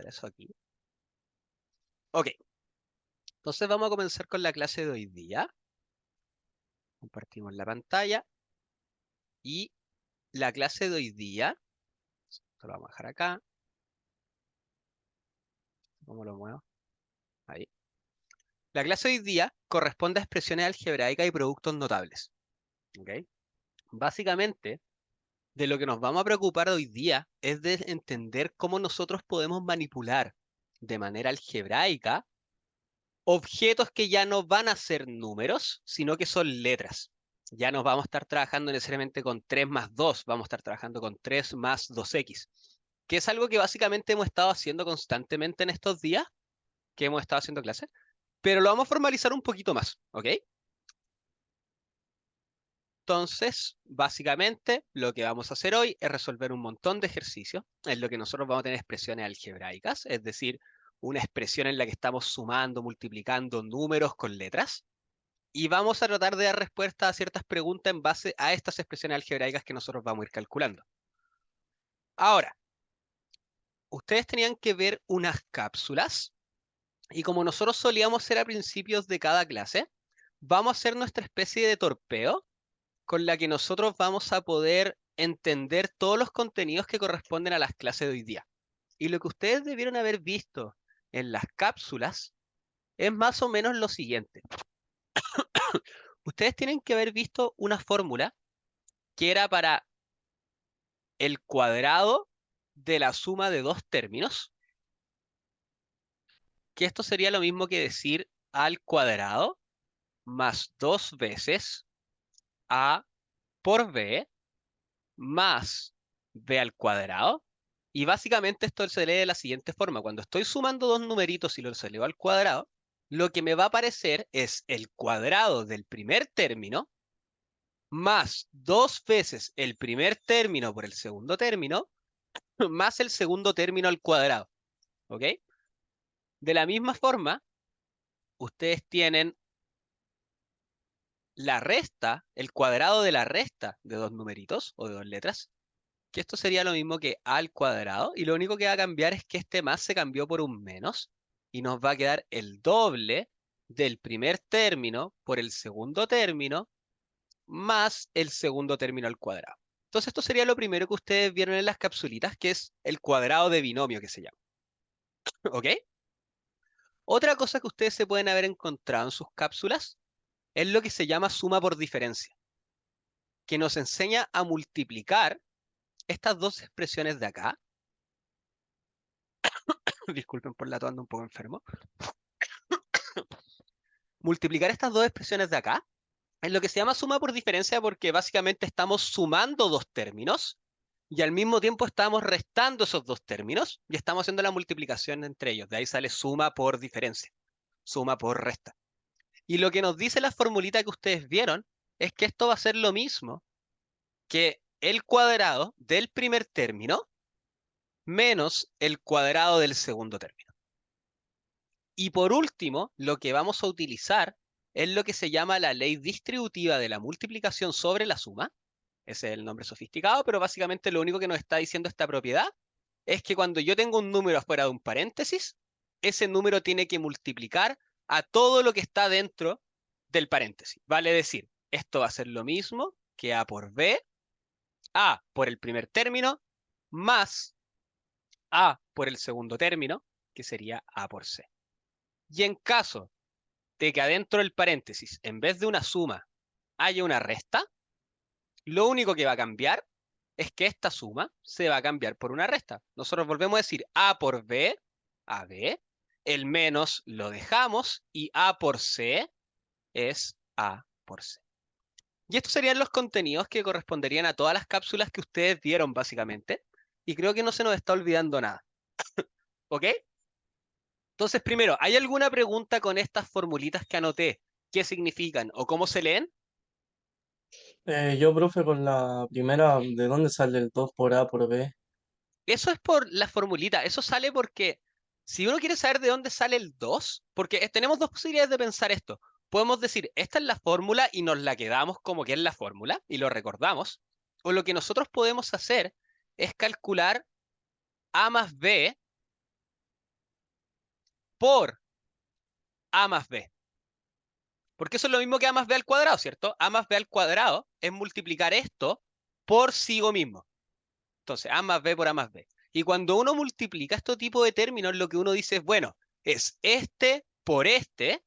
meter eso aquí. Ok, entonces vamos a comenzar con la clase de hoy día. Compartimos la pantalla. Y la clase de hoy día, esto lo vamos a dejar acá. ¿Cómo lo muevo? Ahí. La clase de hoy día corresponde a expresiones algebraicas y productos notables. ¿Ok? Básicamente, de lo que nos vamos a preocupar hoy día es de entender cómo nosotros podemos manipular de manera algebraica objetos que ya no van a ser números, sino que son letras. Ya no vamos a estar trabajando necesariamente con 3 más 2, vamos a estar trabajando con 3 más 2x, que es algo que básicamente hemos estado haciendo constantemente en estos días, que hemos estado haciendo clases, pero lo vamos a formalizar un poquito más, ¿ok? Entonces, básicamente, lo que vamos a hacer hoy es resolver un montón de ejercicios en lo que nosotros vamos a tener expresiones algebraicas, es decir, una expresión en la que estamos sumando, multiplicando números con letras, y vamos a tratar de dar respuesta a ciertas preguntas en base a estas expresiones algebraicas que nosotros vamos a ir calculando. Ahora, ustedes tenían que ver unas cápsulas, y como nosotros solíamos hacer a principios de cada clase, vamos a hacer nuestra especie de torpeo con la que nosotros vamos a poder entender todos los contenidos que corresponden a las clases de hoy día. Y lo que ustedes debieron haber visto en las cápsulas es más o menos lo siguiente. Ustedes tienen que haber visto una fórmula que era para el cuadrado de la suma de dos términos, que esto sería lo mismo que decir al cuadrado más 2 veces a por b más b al cuadrado. Y básicamente esto se lee de la siguiente forma. Cuando estoy sumando dos numeritos y los elevo al cuadrado, lo que me va a aparecer es el cuadrado del primer término más 2 veces el primer término por el segundo término más el segundo término al cuadrado. ¿Ok? De la misma forma, ustedes tienen la resta, el cuadrado de la resta de dos numeritos o de dos letras, que esto sería lo mismo que a al cuadrado, y lo único que va a cambiar es que este más se cambió por un menos, y nos va a quedar el doble del primer término por el segundo término, más el segundo término al cuadrado. Entonces esto sería lo primero que ustedes vieron en las capsulitas, que es el cuadrado de binomio que se llama. ¿Ok? Otra cosa que ustedes se pueden haber encontrado en sus cápsulas es lo que se llama suma por diferencia, que nos enseña a multiplicar estas dos expresiones de acá. Disculpen por la tos, ando un poco enfermo. Multiplicar estas dos expresiones de acá es lo que se llama suma por diferencia, porque básicamente estamos sumando dos términos y al mismo tiempo estamos restando esos dos términos y estamos haciendo la multiplicación entre ellos. De ahí sale suma por diferencia, suma por resta. Y lo que nos dice la formulita que ustedes vieron es que esto va a ser lo mismo que el cuadrado del primer término menos el cuadrado del segundo término. Y por último, lo que vamos a utilizar es lo que se llama la ley distributiva de la multiplicación sobre la suma. Ese es el nombre sofisticado, pero básicamente lo único que nos está diciendo esta propiedad es que cuando yo tengo un número afuera de un paréntesis, ese número tiene que multiplicar a todo lo que está dentro del paréntesis. Vale decir, esto va a ser lo mismo que a por b, a por el primer término, más a por el segundo término, que sería a por c. Y en caso de que adentro del paréntesis, en vez de una suma, haya una resta, lo único que va a cambiar es que esta suma se va a cambiar por una resta. Nosotros volvemos a decir a por b, a b, el menos lo dejamos y a por c es a por c. Y estos serían los contenidos que corresponderían a todas las cápsulas que ustedes vieron básicamente. Y creo que no se nos está olvidando nada. ¿Ok? Entonces, primero, ¿hay alguna pregunta con estas formulitas que anoté? ¿Qué significan o cómo se leen? Yo, profe, con la primera, ¿de dónde sale el 2 por A por B? Eso es por la formulita. Eso sale porque si uno quiere saber de dónde sale el 2, porque tenemos dos posibilidades de pensar esto. Podemos decir, esta es la fórmula y nos la quedamos como que es la fórmula y lo recordamos. O lo que nosotros podemos hacer es calcular A más B por a más b. Porque eso es lo mismo que a más b al cuadrado, ¿cierto? A más b al cuadrado es multiplicar esto por sí mismo. Entonces, a más b por a más b. Y cuando uno multiplica este tipo de términos, lo que uno dice es, bueno, es este por este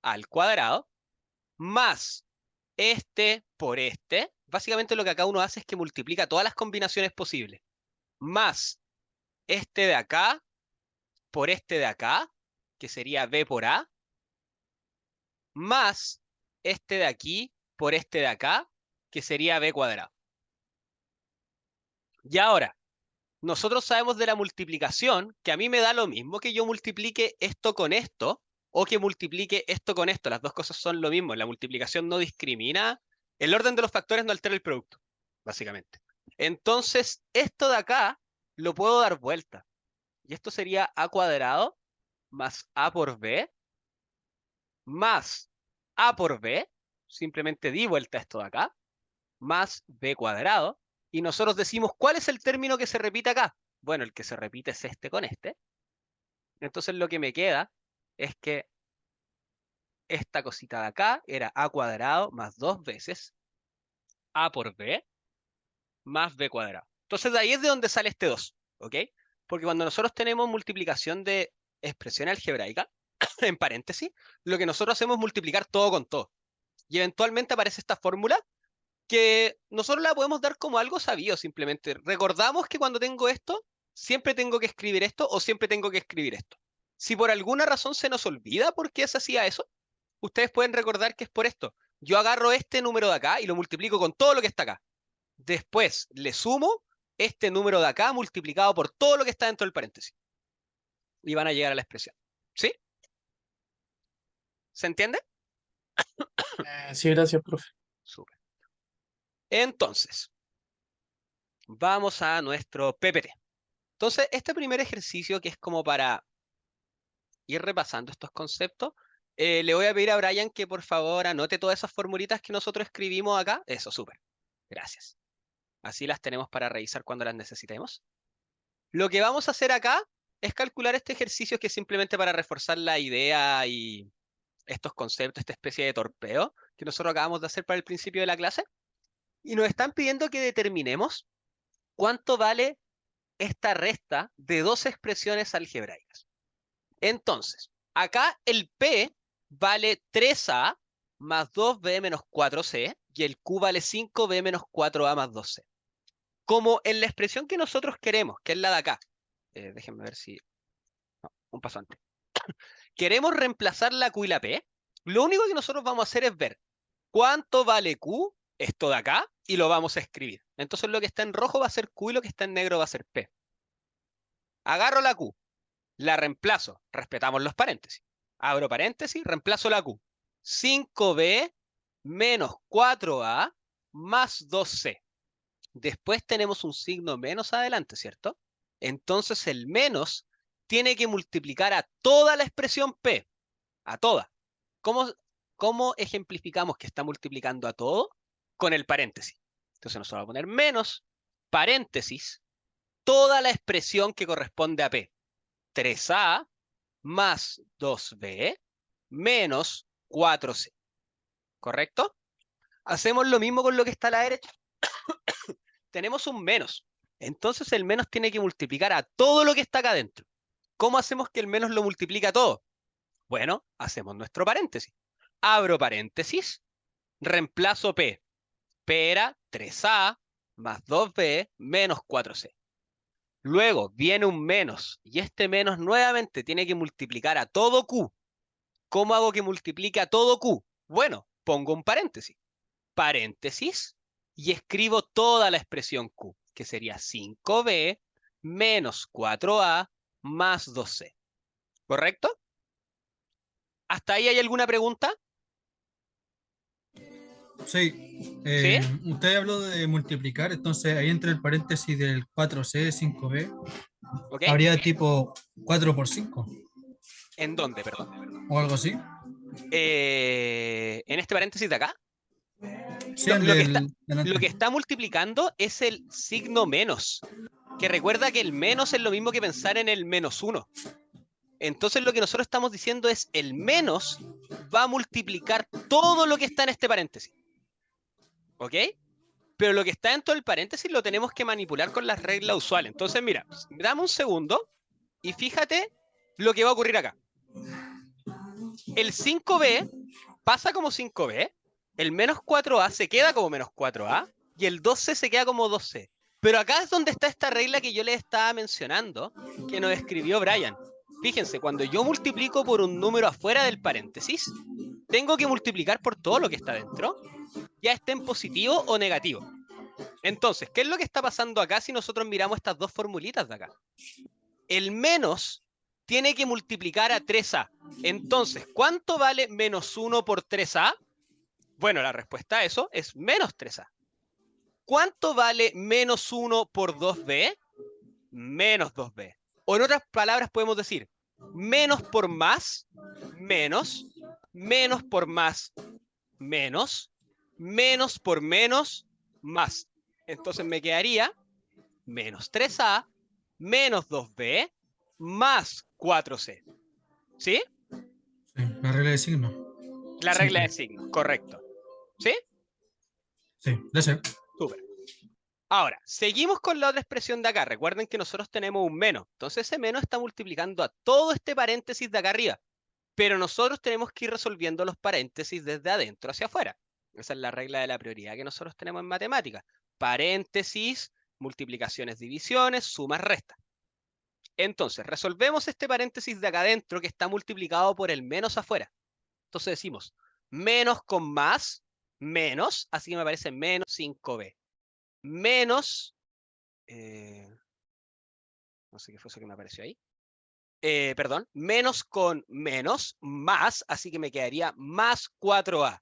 al cuadrado, más este por este. Básicamente lo que acá uno hace es que multiplica todas las combinaciones posibles. Más este de acá por este de acá, que sería b por a, más este de aquí por este de acá, que sería b cuadrado. Y ahora, nosotros sabemos de la multiplicación que a mí me da lo mismo que yo multiplique esto con esto o que multiplique esto con esto. Las dos cosas son lo mismo. La multiplicación no discrimina. El orden de los factores no altera el producto, básicamente. Entonces, esto de acá lo puedo dar vuelta. Y esto sería a cuadrado más a por b más a por b. Simplemente di vuelta esto de acá. Más b cuadrado. Y nosotros decimos, ¿cuál es el término que se repite acá? Bueno, el que se repite es este con este. Entonces lo que me queda es que esta cosita de acá era a cuadrado más 2 veces a por b más b cuadrado. Entonces de ahí es de donde sale este 2, ¿ok? Porque cuando nosotros tenemos multiplicación de expresión algebraica, en paréntesis, lo que nosotros hacemos es multiplicar todo con todo. Y eventualmente aparece esta fórmula que nosotros la podemos dar como algo sabido simplemente. Recordamos que cuando tengo esto, siempre tengo que escribir esto o siempre tengo que escribir esto. Si por alguna razón se nos olvida por qué se hacía eso, ustedes pueden recordar que es por esto. Yo agarro este número de acá y lo multiplico con todo lo que está acá. Después le sumo este número de acá multiplicado por todo lo que está dentro del paréntesis. Y van a llegar a la expresión. ¿Sí? ¿Se entiende? Sí, gracias, profe. Súper. Entonces, vamos a nuestro PPT. Entonces, este primer ejercicio que es como para ir repasando estos conceptos, le voy a pedir a Brian que por favor anote todas esas formulitas que nosotros escribimos acá. Eso, súper. Gracias. Así las tenemos para revisar cuando las necesitemos. Lo que vamos a hacer acá es calcular este ejercicio que es simplemente para reforzar la idea y estos conceptos, esta especie de torpeo que nosotros acabamos de hacer para el principio de la clase. Y nos están pidiendo que determinemos cuánto vale esta resta de dos expresiones algebraicas. Entonces, acá el P vale 3A más 2B menos 4C y el Q vale 5B menos 4A más 2C. Como en la expresión que nosotros queremos, que es la de acá. Déjenme ver si... No, un paso antes. Queremos reemplazar la Q y la P. Lo único que nosotros vamos a hacer es ver cuánto vale Q, esto de acá, y lo vamos a escribir. Entonces lo que está en rojo va a ser Q y lo que está en negro va a ser P. Agarro la Q, la reemplazo, respetamos los paréntesis. Abro paréntesis, reemplazo la Q. 5B menos 4A más 2C. Después tenemos un signo menos adelante, ¿cierto? Entonces el menos tiene que multiplicar a toda la expresión P, a toda. ¿Cómo ejemplificamos que está multiplicando a todo? Con el paréntesis. Entonces nosotros vamos a poner menos, paréntesis, toda la expresión que corresponde a P. 3A más 2B menos 4C. ¿Correcto? Hacemos lo mismo con lo que está a la derecha. Tenemos un menos. Entonces el menos tiene que multiplicar a todo lo que está acá adentro. ¿Cómo hacemos que el menos lo multiplique a todo? Bueno, hacemos nuestro paréntesis. Abro paréntesis, reemplazo P. P era 3A más 2B menos 4C. Luego viene un menos y este menos nuevamente tiene que multiplicar a todo Q. ¿Cómo hago que multiplique a todo Q? Bueno, pongo un paréntesis. Paréntesis y escribo toda la expresión Q, que sería 5B menos 4A más 2C. ¿Correcto? ¿Hasta ahí hay alguna pregunta? Sí, ¿Sí? usted habló de multiplicar, entonces ahí entre el paréntesis del 4C, 5B, ¿Ok? habría tipo 4 por 5 ¿En dónde, perdón? o algo así. En este paréntesis de acá. Sí, No, el lo que está, del lo delante. que está multiplicando es el signo menos. Que recuerda que el menos es lo mismo que pensar en el menos uno. Entonces lo que nosotros estamos diciendo es el menos va a multiplicar todo lo que está en este paréntesis. ¿Ok? Pero lo que está dentro del paréntesis lo tenemos que manipular con las reglas usuales. Entonces, mira, dame un segundo y fíjate lo que va a ocurrir acá. El 5b pasa como 5b, el menos 4a se queda como menos 4a y el 2c se queda como 2c. Pero acá es donde está esta regla que yo les estaba mencionando, que nos escribió Brian. Fíjense, cuando yo multiplico por un número afuera del paréntesis, tengo que multiplicar por todo lo que está dentro, ya esté en positivo o negativo. Entonces, ¿qué es lo que está pasando acá si nosotros miramos estas dos formulitas de acá? El menos tiene que multiplicar a 3a. Entonces, ¿cuánto vale menos 1 por 3a? Bueno, la respuesta a eso es menos 3a. ¿Cuánto vale menos 1 por 2b? Menos 2b. O en otras palabras podemos decir, menos por más, menos, menos por más, menos, menos por menos, más. Entonces me quedaría menos 3a, menos 2b, más 4c. ¿Sí? Sí, la regla de signo. La Sí, regla de sí. signo, correcto. ¿Sí? Sí, ya sé. Súper. Ahora, seguimos con la otra expresión de acá. Recuerden que nosotros tenemos un menos. Entonces ese menos está multiplicando a todo este paréntesis de acá arriba. Pero nosotros tenemos que ir resolviendo los paréntesis desde adentro hacia afuera. Esa es la regla de la prioridad que nosotros tenemos en matemáticas. Paréntesis, multiplicaciones, divisiones, sumas, restas. Entonces, resolvemos este paréntesis de acá adentro que está multiplicado por el menos afuera. Entonces decimos, menos con más, menos, así que me parece menos 5b. Menos, no sé qué fue eso que me apareció ahí. Perdón, menos con menos, más, así que me quedaría más 4a.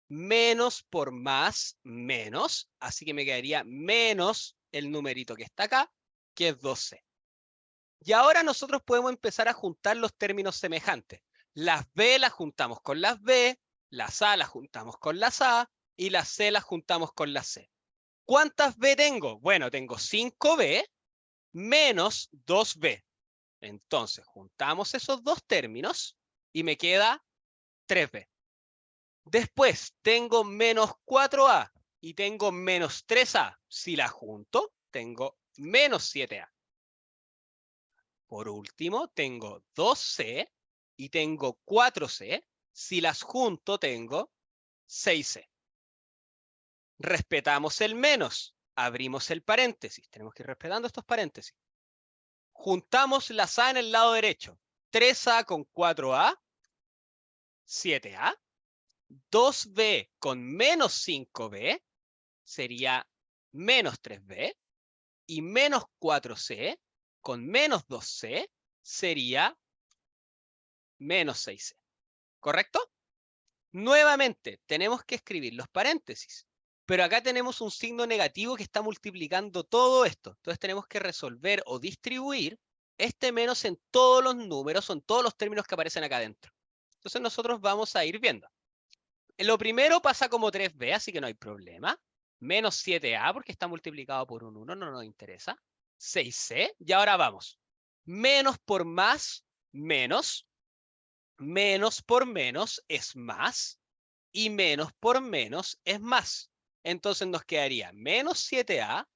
Menos por más, menos, así que me quedaría menos el numerito que está acá, que es 12. Y ahora nosotros podemos empezar a juntar los términos semejantes. Las b las juntamos con las b, las a las juntamos con las a, y las c las juntamos con las c. ¿Cuántas b tengo? Bueno, tengo 5b menos 2b. Entonces, juntamos esos dos términos y me queda 3b. Después, tengo menos 4a y tengo menos 3a. Si las junto, tengo menos 7a. Por último, tengo 2c y tengo 4c. Si las junto, tengo 6c. Respetamos el menos. Abrimos el paréntesis. Tenemos que ir respetando estos paréntesis. Juntamos las a en el lado derecho. 3a con 4a, 7a. 2b con menos 5b sería menos 3b. Y menos 4c con menos 2c sería menos 6c. ¿Correcto? Nuevamente, tenemos que escribir los paréntesis. Pero acá tenemos un signo negativo que está multiplicando todo esto. Entonces tenemos que resolver o distribuir este menos en todos los números o en todos los términos que aparecen acá adentro. Entonces nosotros vamos a ir viendo. Lo primero pasa como 3b, así que no hay problema. Menos 7a porque está multiplicado por un 1, no nos interesa. 6c, y ahora vamos. Menos por más, menos. Menos por menos es más. Y menos por menos es más. Entonces nos quedaría menos 7a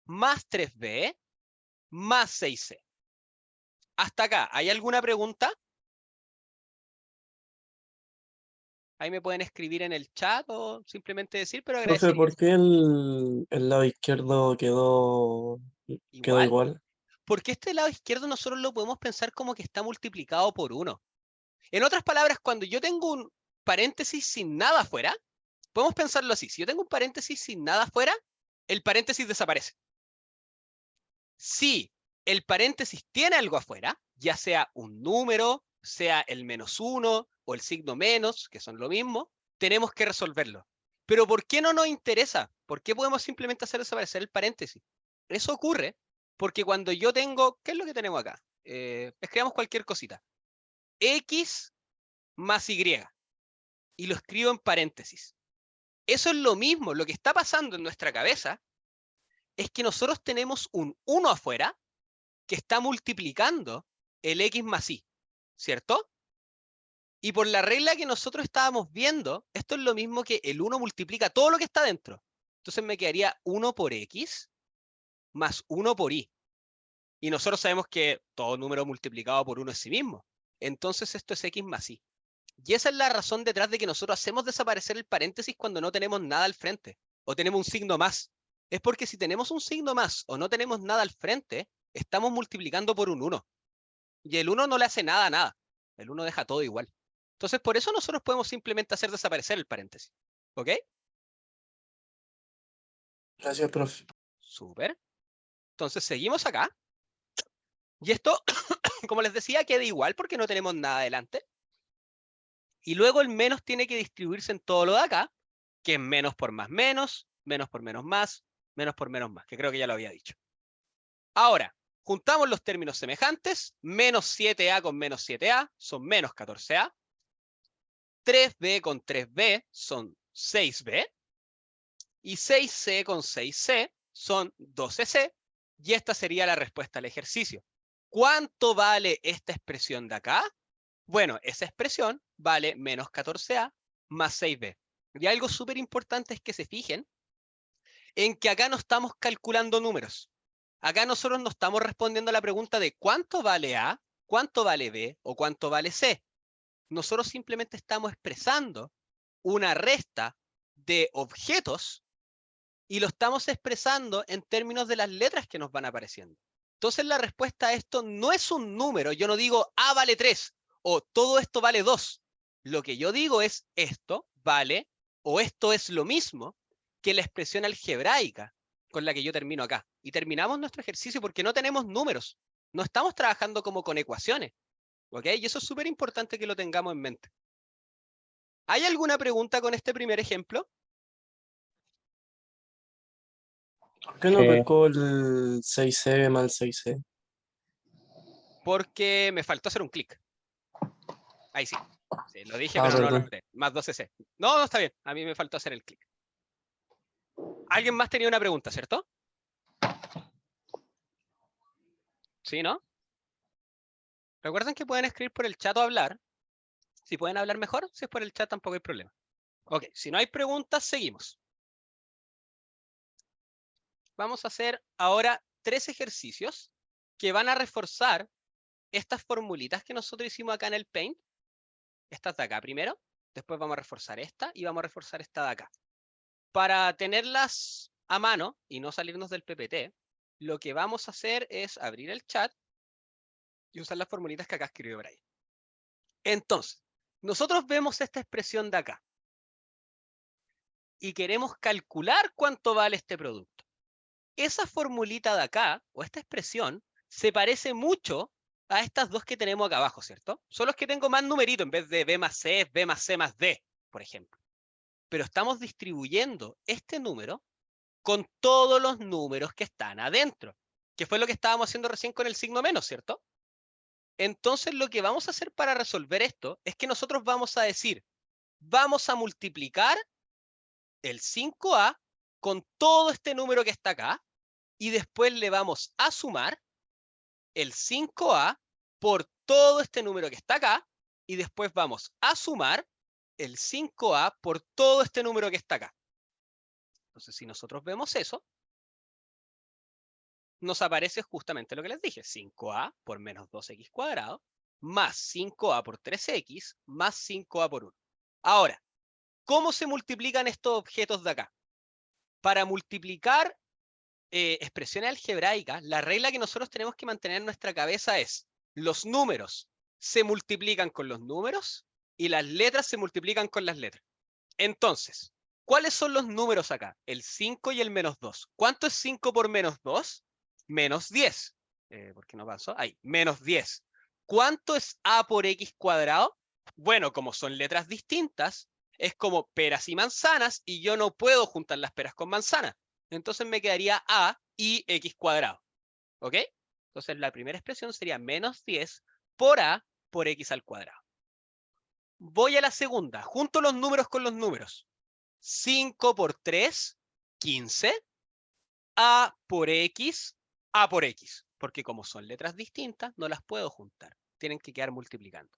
más 3b más 6c. Hasta acá, ¿hay alguna pregunta? Ahí me pueden escribir en el chat o simplemente decir, pero Profe, agradecería. ¿por qué el lado izquierdo quedó Igual, igual? porque este lado izquierdo nosotros lo podemos pensar como que está multiplicado por 1. En otras palabras, cuando yo tengo un paréntesis sin nada afuera, podemos pensarlo así. Si yo tengo un paréntesis sin nada afuera, el paréntesis desaparece. Si el paréntesis tiene algo afuera, ya sea un número, sea el menos 1 o el signo menos, que son lo mismo, tenemos que resolverlo. Pero ¿por qué no nos interesa? ¿Por qué podemos simplemente hacer desaparecer el paréntesis? Eso ocurre porque cuando yo tengo, ¿qué es lo que tenemos acá? Escribamos cualquier cosita. X más Y. Y lo escribo en paréntesis. Eso es lo mismo. Lo que está pasando en nuestra cabeza es que nosotros tenemos un 1 afuera que está multiplicando el X más Y. ¿cierto? Y por la regla que nosotros estábamos viendo, esto es lo mismo que el 1 multiplica todo lo que está dentro. Entonces me quedaría 1 por x más 1 por y. Y nosotros sabemos que todo número multiplicado por 1 es sí mismo. Entonces esto es x más y. Y esa es la razón detrás de que nosotros hacemos desaparecer el paréntesis cuando no tenemos nada al frente. O tenemos un signo más. Es porque si tenemos un signo más o no tenemos nada al frente, estamos multiplicando por un 1. Y el 1 no le hace nada a nada. El 1 deja todo igual. Entonces, por eso nosotros podemos simplemente hacer desaparecer el paréntesis. ¿Ok? Gracias, profe. Súper. Entonces, seguimos acá. Y esto, como les decía, queda igual porque no tenemos nada adelante. Y luego el menos tiene que distribuirse en todo lo de acá, que es menos por más, menos por menos más, menos por menos más, que creo que ya lo había dicho. Ahora, juntamos los términos semejantes. Menos 7a con menos 7a son menos 14a. 3b con 3b son 6b. Y 6c con 6c son 12c. Y esta sería la respuesta al ejercicio. ¿Cuánto vale esta expresión de acá? Bueno, esa expresión vale menos 14a más 6b. Y algo súper importante es que se fijen en que acá no estamos calculando números. Acá nosotros no estamos respondiendo a la pregunta de cuánto vale A, cuánto vale B o cuánto vale C. Nosotros simplemente estamos expresando una resta de objetos y lo estamos expresando en términos de las letras que nos van apareciendo. Entonces la respuesta a esto no es un número. Yo no digo A vale 3 o todo esto vale 2. Lo que yo digo es esto vale o esto es lo mismo que la expresión algebraica con la que yo termino acá. Y terminamos nuestro ejercicio porque no tenemos números. No estamos trabajando como con ecuaciones. ¿Ok? Y eso es súper importante que lo tengamos en mente. ¿Hay alguna pregunta con este primer ejemplo? ¿Por qué no pescó el 6C más el 6C? Porque me faltó hacer un clic. Ahí sí. Sí, lo dije, Ah, pero no lo perdón. noté. Más 12C. No, no está bien. A mí me faltó hacer el clic. ¿Alguien más tenía una pregunta, cierto? ¿Sí, no? Recuerden que pueden escribir por el chat o hablar. Si pueden hablar mejor, si es por el chat tampoco hay problema. Ok, si no hay preguntas, seguimos. Vamos a hacer ahora 3 ejercicios que van a reforzar estas formulitas que nosotros hicimos acá en el Paint. Estas de acá primero, después vamos a reforzar esta y vamos a reforzar esta de acá. Para tenerlas a mano y no salirnos del PPT, lo que vamos a hacer es abrir el chat y usar las formulitas que acá escribió Brian. Entonces, nosotros vemos esta expresión de acá y queremos calcular cuánto vale este producto. Esa formulita de acá, o esta expresión, se parece mucho a estas dos que tenemos acá abajo, ¿cierto? Son los que tengo más numerito, en vez de B más C, B más C más D, por ejemplo. Pero estamos distribuyendo este número con todos los números que están adentro, que fue lo que estábamos haciendo recién con el signo menos, ¿cierto? Entonces lo que vamos a hacer para resolver esto es que nosotros vamos a decir, vamos a multiplicar el 5a con todo este número que está acá, y después le vamos a sumar el 5a por todo este número que está acá, y después vamos a sumar el 5a por todo este número que está acá. Entonces, si nosotros vemos eso, nos aparece justamente lo que les dije, 5a por menos 2x cuadrado, más 5a por 3x, más 5a por 1. Ahora, ¿cómo se multiplican estos objetos de acá? Para multiplicar expresiones algebraicas, la regla que nosotros tenemos que mantener en nuestra cabeza es, los números se multiplican con los números y las letras se multiplican con las letras. Entonces, ¿cuáles son los números acá? El 5 y el menos 2. ¿Cuánto es 5 por menos 2? Menos 10. ¿Por qué no pasó? Ahí, menos 10. ¿Cuánto es a por x cuadrado? Bueno, como son letras distintas, es como peras y manzanas, y yo no puedo juntar las peras con manzanas. Entonces me quedaría a y x cuadrado. ¿Ok? Entonces la primera expresión sería menos 10 por a por x al cuadrado. Voy a la segunda. Junto los números con los números. 5 por 3, 15. A por x, porque como son letras distintas, no las puedo juntar. tienen que quedar multiplicando.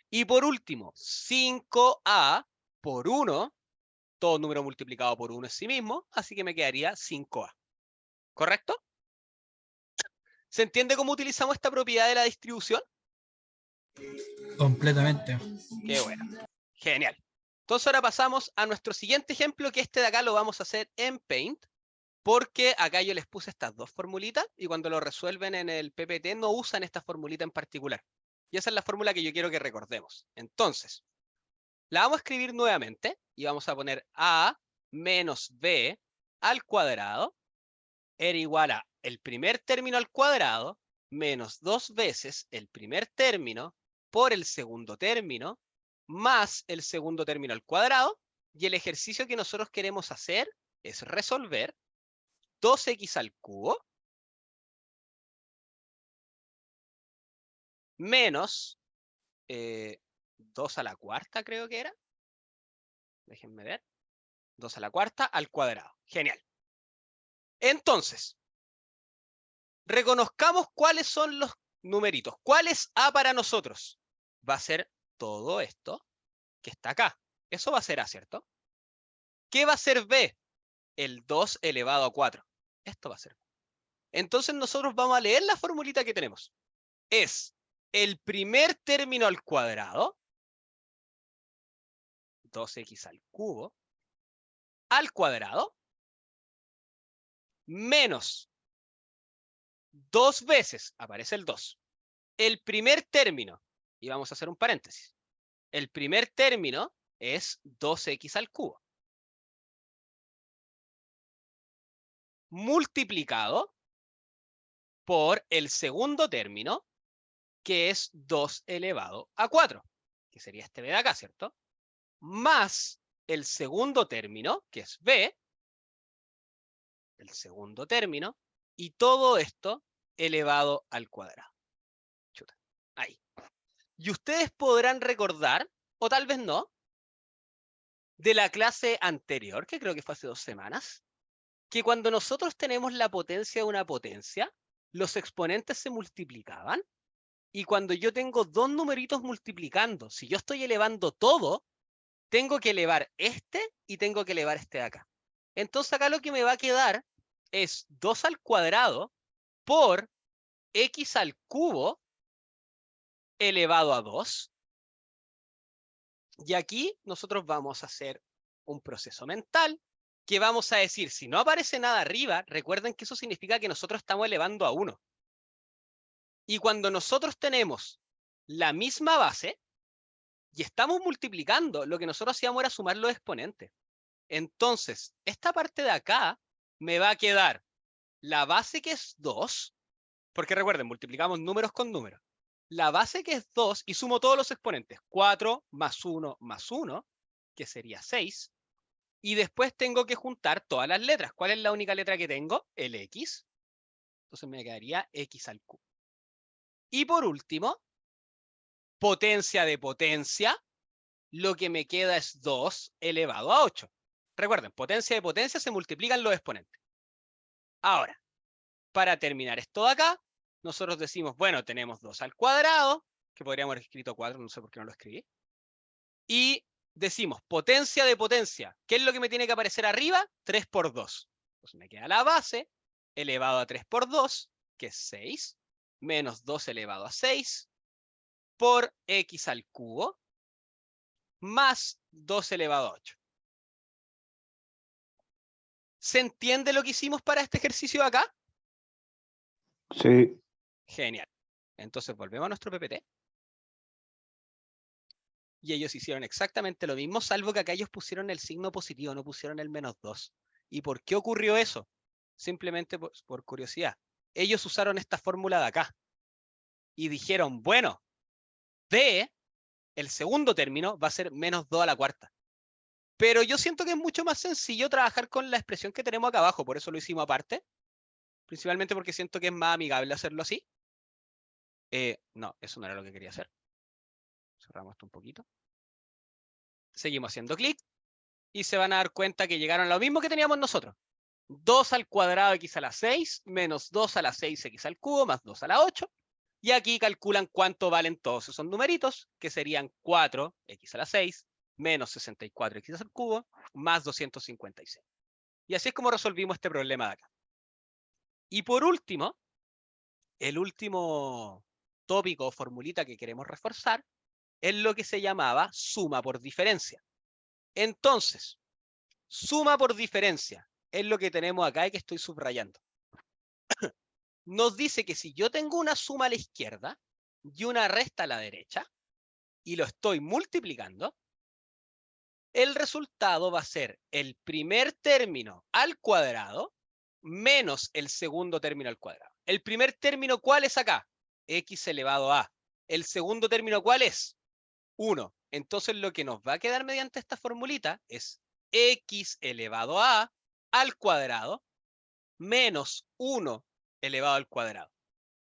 Y por último, 5a por 1, todo número multiplicado por 1 es sí mismo, así que me quedaría 5a. ¿Correcto? ¿Se entiende cómo utilizamos esta propiedad de la distribución? Completamente. Qué bueno. Genial. Entonces ahora pasamos a nuestro siguiente ejemplo, que este de acá lo vamos a hacer en Paint, porque acá yo les puse estas dos formulitas y cuando lo resuelven en el PPT no usan esta formulita en particular. Y esa es la fórmula que yo quiero que recordemos. Entonces, la vamos a escribir nuevamente y vamos a poner a menos b al cuadrado era igual a el primer término al cuadrado menos 2 veces el primer término por el segundo término más el segundo término al cuadrado, y el ejercicio que nosotros queremos hacer es resolver 2x al cubo menos 2 a la cuarta, creo que era. Déjenme ver. 2 a la cuarta al cuadrado. Genial. Entonces, reconozcamos cuáles son los numeritos. ¿Cuál es a para nosotros? Va a ser todo esto que está acá. Eso va a ser a, ¿cierto? ¿Qué va a ser b? El 2 elevado a 4. Esto va a ser b. Entonces nosotros vamos a leer la formulita que tenemos. Es el primer término al cuadrado, 2x al cubo, al cuadrado, menos 2 veces, aparece el 2, el primer término, y vamos a hacer un paréntesis. El primer término es 2x al cubo, multiplicado por el segundo término, que es 2 elevado a 4, que sería este b de acá, ¿cierto? Más el segundo término, que es b, el segundo término, y todo esto elevado al cuadrado. Chuta, ahí. Y ustedes podrán recordar, o tal vez no, de la clase anterior, que creo que fue hace 2 semanas, que cuando nosotros tenemos la potencia de una potencia, los exponentes se multiplicaban, y cuando yo tengo dos numeritos multiplicando, si yo estoy elevando todo, tengo que elevar este y tengo que elevar este de acá. Entonces acá lo que me va a quedar es 2 al cuadrado por x al cubo elevado a 2. Y aquí nosotros vamos a hacer un proceso mental que vamos a decir, si no aparece nada arriba, recuerden que eso significa que nosotros estamos elevando a 1. Y cuando nosotros tenemos la misma base y estamos multiplicando, lo que nosotros hacíamos era sumar los exponentes. Entonces, esta parte de acá me va a quedar la base, que es 2, porque recuerden, multiplicamos números con números. La base, que es 2, y sumo todos los exponentes. 4 más 1 más 1, que sería 6. Y después tengo que juntar todas las letras. ¿Cuál es la única letra que tengo? El x. Entonces me quedaría x al cubo. Y por último, potencia de potencia, lo que me queda es 2 elevado a 8. Recuerden, potencia de potencia se multiplican los exponentes. Ahora, para terminar esto de acá, nosotros decimos, bueno, tenemos 2 al cuadrado, que podríamos haber escrito 4, no sé por qué no lo escribí. Y decimos, potencia de potencia, ¿qué es lo que me tiene que aparecer arriba? 3 por 2. Entonces me queda la base, elevado a 3 por 2, que es 6, menos 2 elevado a 6, por x al cubo, más 2 elevado a 8. ¿Se entiende lo que hicimos para este ejercicio de acá? Sí. Genial. Entonces volvemos a nuestro PPT. Y ellos hicieron exactamente lo mismo, salvo que acá ellos pusieron el signo positivo, no pusieron el menos 2. ¿Y por qué ocurrió eso? Simplemente por curiosidad. Ellos usaron esta fórmula de acá. Y dijeron, bueno, b, el segundo término, va a ser menos 2 a la cuarta. Pero yo siento que es mucho más sencillo trabajar con la expresión que tenemos acá abajo, por eso lo hicimos aparte. Principalmente porque siento que es más amigable hacerlo así. No, eso no era lo que quería hacer. Cerramos esto un poquito. Seguimos haciendo clic. Y se van a dar cuenta que llegaron a lo mismo que teníamos nosotros. 2 al cuadrado x a la 6, menos 2 a la 6x al cubo, más 2 a la 8. Y aquí calculan cuánto valen todos esos numeritos, que serían 4x a la 6 menos 64x al cubo más 256. Y así es como resolvimos este problema de acá. Y por último, el último tópico o formulita que queremos reforzar es lo que se llamaba suma por diferencia. Entonces, suma por diferencia es lo que tenemos acá y que estoy subrayando. Nos dice que si yo tengo una suma a la izquierda y una resta a la derecha, y lo estoy multiplicando, el resultado va a ser el primer término al cuadrado menos el segundo término al cuadrado. El primer término, ¿cuál es acá? X elevado a. El segundo término, ¿cuál es? 1. Entonces lo que nos va a quedar mediante esta formulita es X elevado a al cuadrado menos 1 elevado al cuadrado.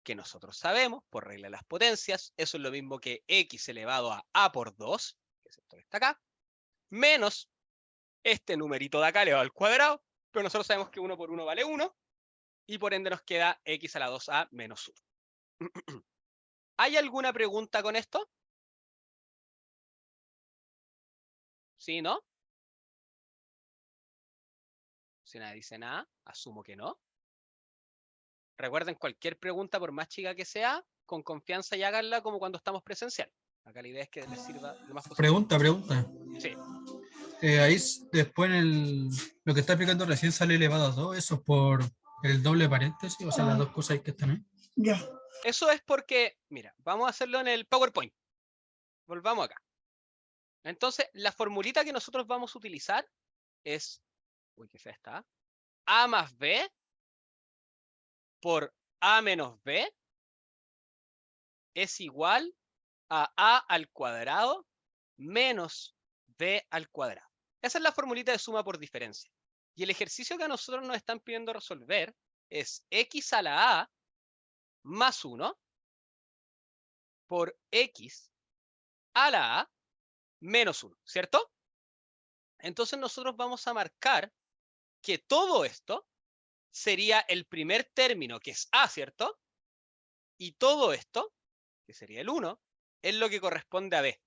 Que nosotros sabemos, por regla de las potencias, eso es lo mismo que X elevado a por 2, que es esto que está acá, menos este numerito de acá elevado al cuadrado, pero nosotros sabemos que 1 por 1 vale 1, y por ende nos queda X a la 2a menos 1. ¿Hay alguna pregunta con esto? ¿Sí, no? Si nadie dice nada, asumo que no. Recuerden, cualquier pregunta, por más chica que sea, con confianza y háganla como cuando estamos presencial. Acá la idea es que les sirva lo más posible. Pregunta. Sí. Ahí después lo que está explicando recién sale elevado a 2, eso es por el doble paréntesis, o sea, las dos cosas que están ahí. Ya. Eso es porque, mira, vamos a hacerlo en el PowerPoint. Volvamos acá. Entonces, la formulita que nosotros vamos a utilizar es, uy, qué fea está, A más B por A menos B es igual a A al cuadrado menos B al cuadrado. Esa es la formulita de suma por diferencia. Y el ejercicio que a nosotros nos están pidiendo resolver es X a la A más 1 por X a la A menos 1, ¿cierto? Entonces nosotros vamos a marcar que todo esto sería el primer término, que es A, ¿cierto? Y todo esto, que sería el 1, es lo que corresponde a B.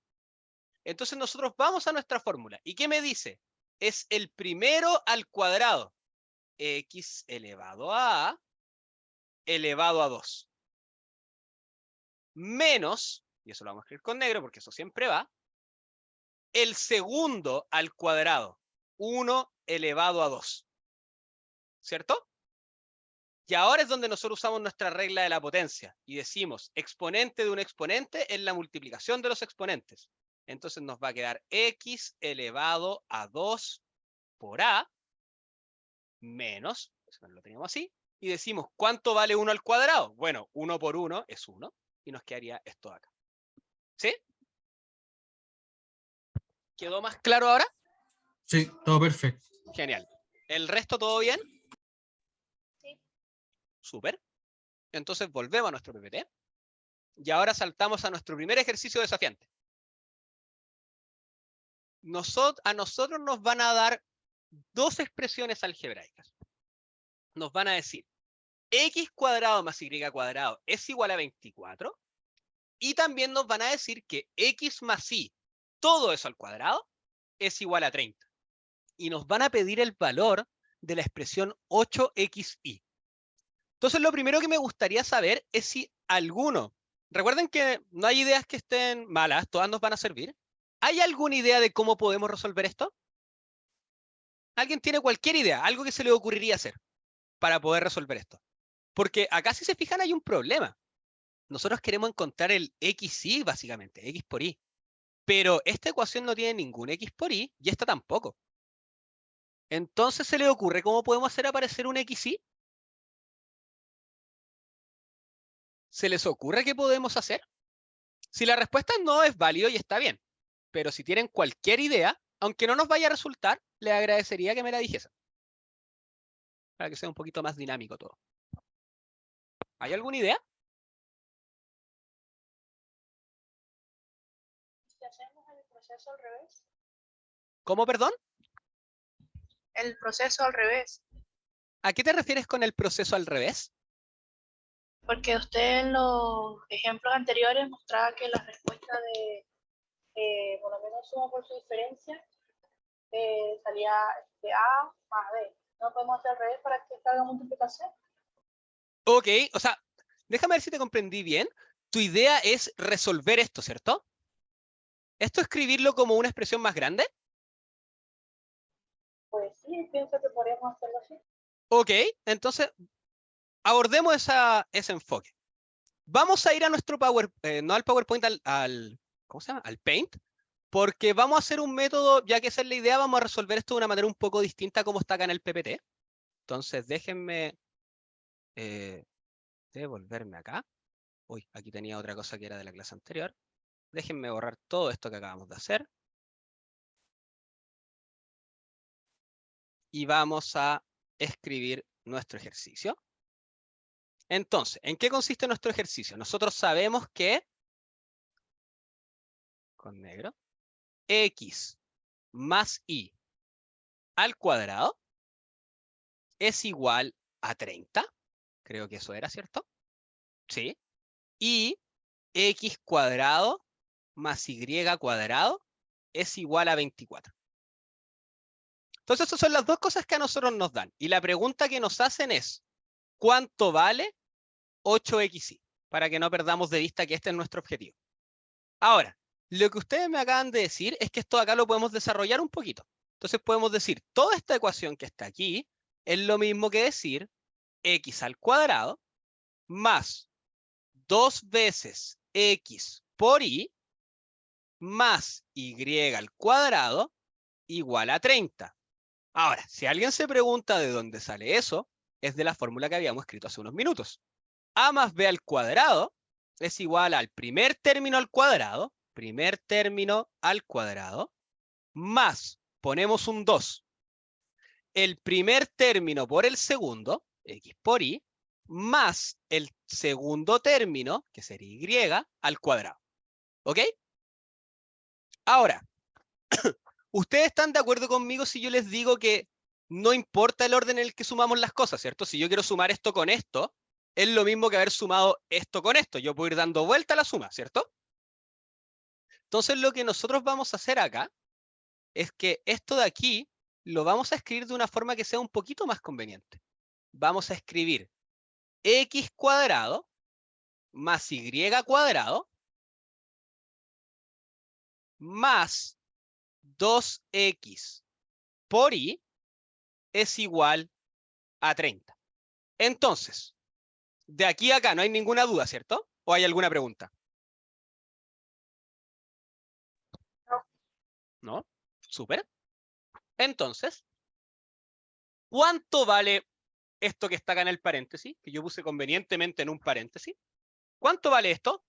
Entonces nosotros vamos a nuestra fórmula. ¿Y qué me dice? Es el primero al cuadrado. X elevado a A elevado a 2. Menos, y eso lo vamos a escribir con negro porque eso siempre va, el segundo al cuadrado. 1 elevado a 2. ¿Cierto? Y ahora es donde nosotros usamos nuestra regla de la potencia y decimos exponente de un exponente es la multiplicación de los exponentes. Entonces nos va a quedar X elevado a 2 por A menos, eso lo teníamos así, y decimos ¿cuánto vale 1 al cuadrado? Bueno, 1 por 1 es 1 y nos quedaría esto de acá. ¿Sí? ¿Quedó más claro ahora? Sí, todo perfecto. Genial. ¿El resto todo bien? Sí. Súper. Entonces volvemos a nuestro PPT. Y ahora saltamos a nuestro primer ejercicio desafiante. A nosotros nos van a dar dos expresiones algebraicas. Nos van a decir x cuadrado más y cuadrado es igual a 24. Y también nos van a decir que x más y, todo eso al cuadrado, es igual a 30. Y nos van a pedir el valor de la expresión 8xy. Entonces lo primero que me gustaría saber es si alguno, recuerden que no hay ideas que estén malas, todas nos van a servir. ¿Hay alguna idea de cómo podemos resolver esto? ¿Alguien tiene cualquier idea? Algo que se le ocurriría hacer para poder resolver esto. Porque acá, si se fijan, hay un problema. Nosotros queremos encontrar el xy, básicamente, x por y. Pero esta ecuación no tiene ningún x por y y esta tampoco. Entonces, ¿se le ocurre cómo podemos hacer aparecer un xy? ¿Se les ocurre qué podemos hacer? Si la respuesta no es válido y está bien, pero si tienen cualquier idea, aunque no nos vaya a resultar, les agradecería que me la dijesen. Para que sea un poquito más dinámico todo. ¿Hay alguna idea? Si hacemos el proceso al revés. ¿Cómo, perdón? El proceso al revés. ¿A qué te refieres con el proceso al revés? Porque usted en los ejemplos anteriores mostraba que la respuesta de por lo menos suma por su diferencia salía de A más B. ¿No podemos hacer al revés para que salga multiplicación? Ok, o sea, déjame ver si te comprendí bien. Tu idea es resolver esto, ¿cierto? ¿Esto escribirlo como una expresión más grande? Pues sí, pienso que podríamos hacerlo así. Ok, entonces abordemos ese enfoque. Vamos a ir a nuestro no al PowerPoint, ¿cómo se llama? Al Paint, porque vamos a hacer un método, ya que esa es la idea, vamos a resolver esto de una manera un poco distinta a como está acá en el PPT. Entonces, déjenme devolverme acá. Uy, aquí tenía otra cosa que era de la clase anterior. Déjenme borrar todo esto que acabamos de hacer. Y vamos a escribir nuestro ejercicio. Entonces, ¿en qué consiste nuestro ejercicio? Nosotros sabemos que, con negro, x más y al cuadrado es igual a 30. Creo que eso era, ¿cierto? Sí. Y x cuadrado más y cuadrado es igual a 24. Entonces, esas son las dos cosas que a nosotros nos dan. Y la pregunta que nos hacen es, ¿cuánto vale 8xy? Para que no perdamos de vista que este es nuestro objetivo. Ahora, lo que ustedes me acaban de decir es que esto acá lo podemos desarrollar un poquito. Entonces podemos decir, toda esta ecuación que está aquí es lo mismo que decir x al cuadrado más 2 veces x por y más y al cuadrado igual a 30. Ahora, si alguien se pregunta de dónde sale eso, es de la fórmula que habíamos escrito hace unos minutos. A más b al cuadrado es igual al primer término al cuadrado, más, ponemos un 2, el primer término por el segundo, x por y, más el segundo término, que sería y, al cuadrado. ¿Ok? Ahora, ¿ustedes están de acuerdo conmigo si yo les digo que no importa el orden en el que sumamos las cosas, ¿cierto? Si yo quiero sumar esto con esto, es lo mismo que haber sumado esto con esto. Yo puedo ir dando vuelta a la suma, ¿cierto? Entonces lo que nosotros vamos a hacer acá es que esto de aquí lo vamos a escribir de una forma que sea un poquito más conveniente. Vamos a escribir x cuadrado más y cuadrado más 2x por y es igual a 30. Entonces, de aquí a acá no hay ninguna duda, ¿cierto? ¿O hay alguna pregunta? ¿No? Súper. Entonces, ¿cuánto vale esto que está acá en el paréntesis? Que yo puse convenientemente en un paréntesis. ¿Cuánto vale esto?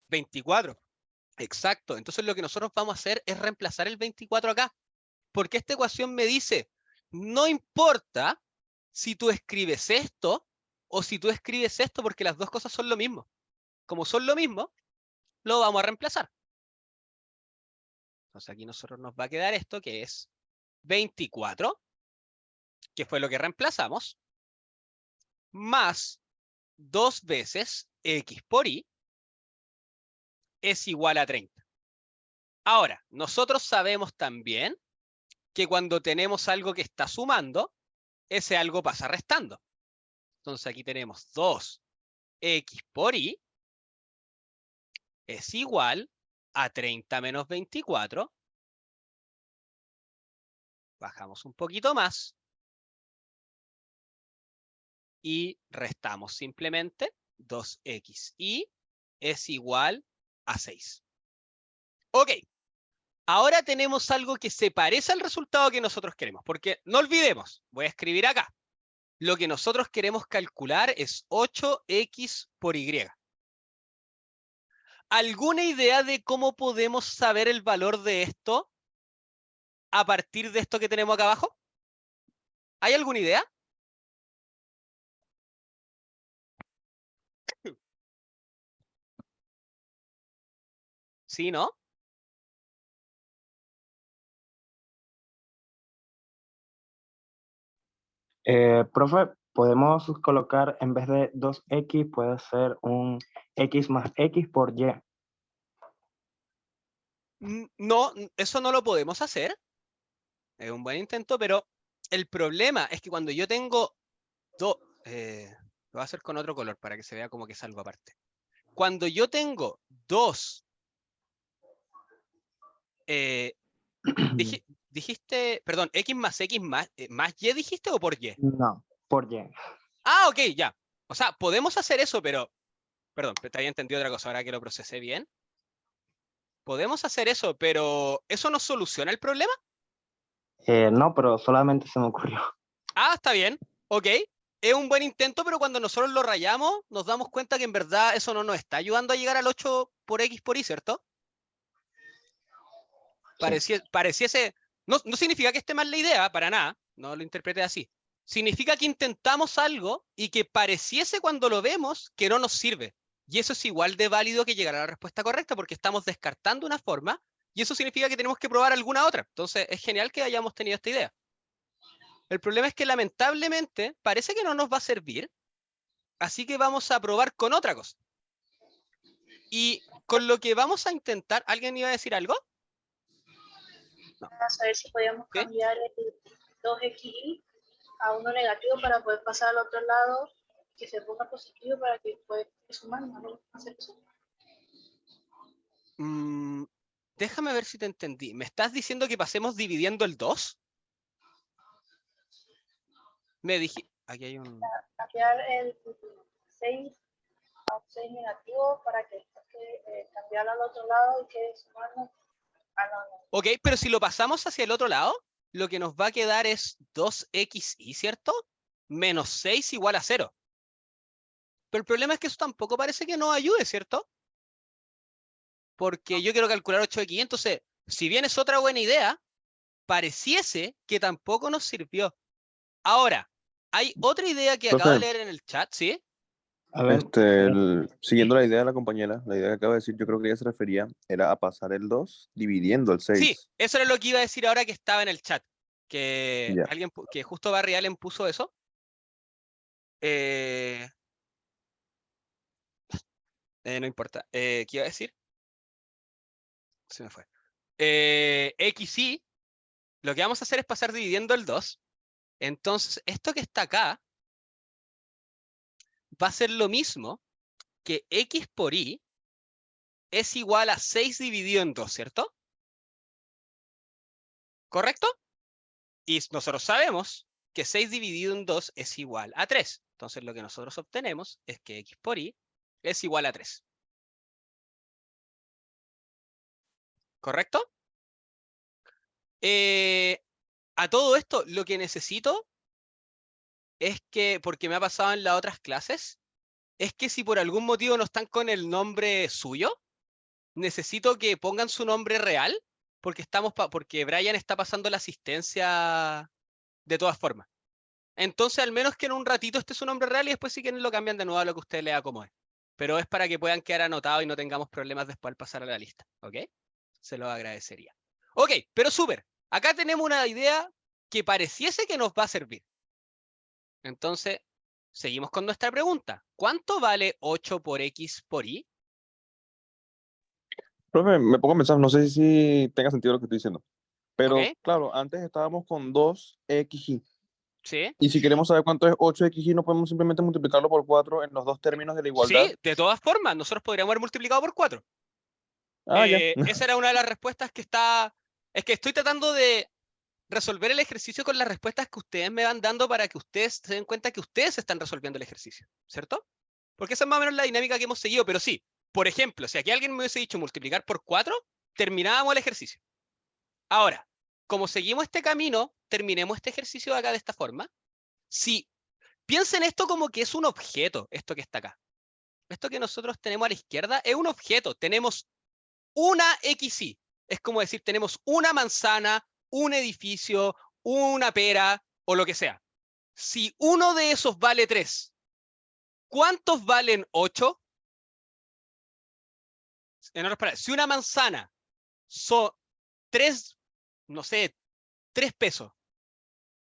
24. Exacto. Entonces lo que nosotros vamos a hacer es reemplazar el 24 acá. Porque esta ecuación me dice, no importa si tú escribes esto o si tú escribes esto, porque las dos cosas son lo mismo. Como son lo mismo, lo vamos a reemplazar. Entonces aquí nosotros nos va a quedar esto que es 24, que fue lo que reemplazamos, más 2 veces x por y es igual a 30. Ahora, nosotros sabemos también que cuando tenemos algo que está sumando, ese algo pasa restando. Entonces aquí tenemos 2x por y es igual a 30 menos 24. Bajamos un poquito más. Y restamos simplemente 2xy es igual a 6. Ok. Ahora tenemos algo que se parece al resultado que nosotros queremos. Porque no olvidemos, voy a escribir acá. Lo que nosotros queremos calcular es 8x por y. ¿Alguna idea de cómo podemos saber el valor de esto a partir de esto que tenemos acá abajo? ¿Hay alguna idea? ¿Sí, no? Profe, podemos colocar, en vez de 2x, puede ser un x más x por y. No, eso no lo podemos hacer. Es un buen intento, pero el problema es que cuando yo tengo dos... lo voy a hacer con otro color para que se vea como que es algo aparte. Cuando yo tengo dos... dijiste, perdón, x más más y dijiste o por y. No, por y. Ah, ok, ya. O sea, podemos hacer eso, pero... Perdón, te había entendido otra cosa, ahora que lo procesé bien. Podemos hacer eso, pero ¿eso nos soluciona el problema? No, pero solamente se me ocurrió. Ah, está bien, ok. Es un buen intento, pero cuando nosotros lo rayamos, nos damos cuenta que en verdad eso no nos está ayudando a llegar al 8 por x por y, ¿cierto? Pareciese... No, no significa que esté mal la idea, para nada, no lo interprete así. Significa que intentamos algo y que pareciese cuando lo vemos que no nos sirve. Y eso es igual de válido que llegar a la respuesta correcta, porque estamos descartando una forma y eso significa que tenemos que probar alguna otra. Entonces, es genial que hayamos tenido esta idea. El problema es que lamentablemente parece que no nos va a servir, así que vamos a probar con otra cosa. Y con lo que vamos a intentar... ¿Alguien iba a decir algo? No. A saber si podíamos ¿Sí? cambiar el 2xy a uno negativo para poder pasar al otro lado, que se ponga positivo para que pueda sumar, ¿no? Hacer eso. Déjame ver si te entendí. ¿Me estás diciendo que pasemos dividiendo el 2? Me dije... Aquí hay un... Cambiar el 6 a un 6 negativo para que cambiarlo al otro lado y que sumarnos. Ah, no. Ok, pero si lo pasamos hacia el otro lado, lo que nos va a quedar es 2xy, ¿cierto? Menos 6 igual a 0. Pero el problema es que eso tampoco parece que nos ayude, ¿cierto? Porque yo quiero calcular 8x, entonces, si bien es otra buena idea, pareciese que tampoco nos sirvió. Ahora, hay otra idea que acabo de Profe, leer en el chat, ¿sí? A ver, siguiendo la idea de la compañera, la idea que acaba de decir, yo creo que ella se refería, era a pasar el 2 dividiendo el 6. Sí, eso era lo que iba a decir ahora que estaba en el chat. Que Ya. alguien, que justo Barry Allen puso eso. No importa. ¿Qué iba a decir? Se me fue. XY, lo que vamos a hacer es pasar dividiendo el 2. Entonces, esto que está acá va a ser lo mismo que x por y es igual a 6 dividido en 2, ¿cierto? ¿Correcto? Y nosotros sabemos que 6 dividido en 2 es igual a 3. Entonces, lo que nosotros obtenemos es que x por y es igual a 3. ¿Correcto? A todo esto, lo que necesito es que, porque me ha pasado en las otras clases, es que si por algún motivo no están con el nombre suyo, necesito que pongan su nombre real, porque porque Brian está pasando la asistencia de todas formas. Entonces, al menos que en un ratito esté su nombre real y después si quieren lo cambian de nuevo a lo que usted le acomode. Pero es para que puedan quedar anotados y no tengamos problemas después al pasar a la lista, ¿ok? Se lo agradecería. Ok, pero súper. Acá tenemos una idea que pareciese que nos va a servir. Entonces, seguimos con nuestra pregunta. ¿Cuánto vale 8 por x por y? Profe, me pongo a pensar, no sé si tenga sentido lo que estoy diciendo. Pero ¿Ok? claro, antes estábamos con 2xy. ¿Sí? Y si queremos saber cuánto es 8xy, no podemos simplemente multiplicarlo por 4 en los dos términos de la igualdad. Sí, de todas formas, nosotros podríamos haber multiplicado por 4. Ya. Esa era una de las respuestas que está... Es que estoy tratando de resolver el ejercicio con las respuestas que ustedes me van dando para que ustedes se den cuenta que ustedes están resolviendo el ejercicio, ¿cierto? Porque esa es más o menos la dinámica que hemos seguido, pero sí, por ejemplo, si aquí alguien me hubiese dicho multiplicar por 4, terminábamos el ejercicio. Ahora, como seguimos este camino, terminemos este ejercicio de acá de esta forma. Si piensen esto como que es un objeto, esto que está acá. Esto que nosotros tenemos a la izquierda es un objeto. Tenemos una XY. Es como decir, tenemos una manzana, un edificio, una pera o lo que sea. Si uno de esos vale 3, ¿cuántos valen 8? En otras palabras, si una manzana son 3, no sé, 3 pesos,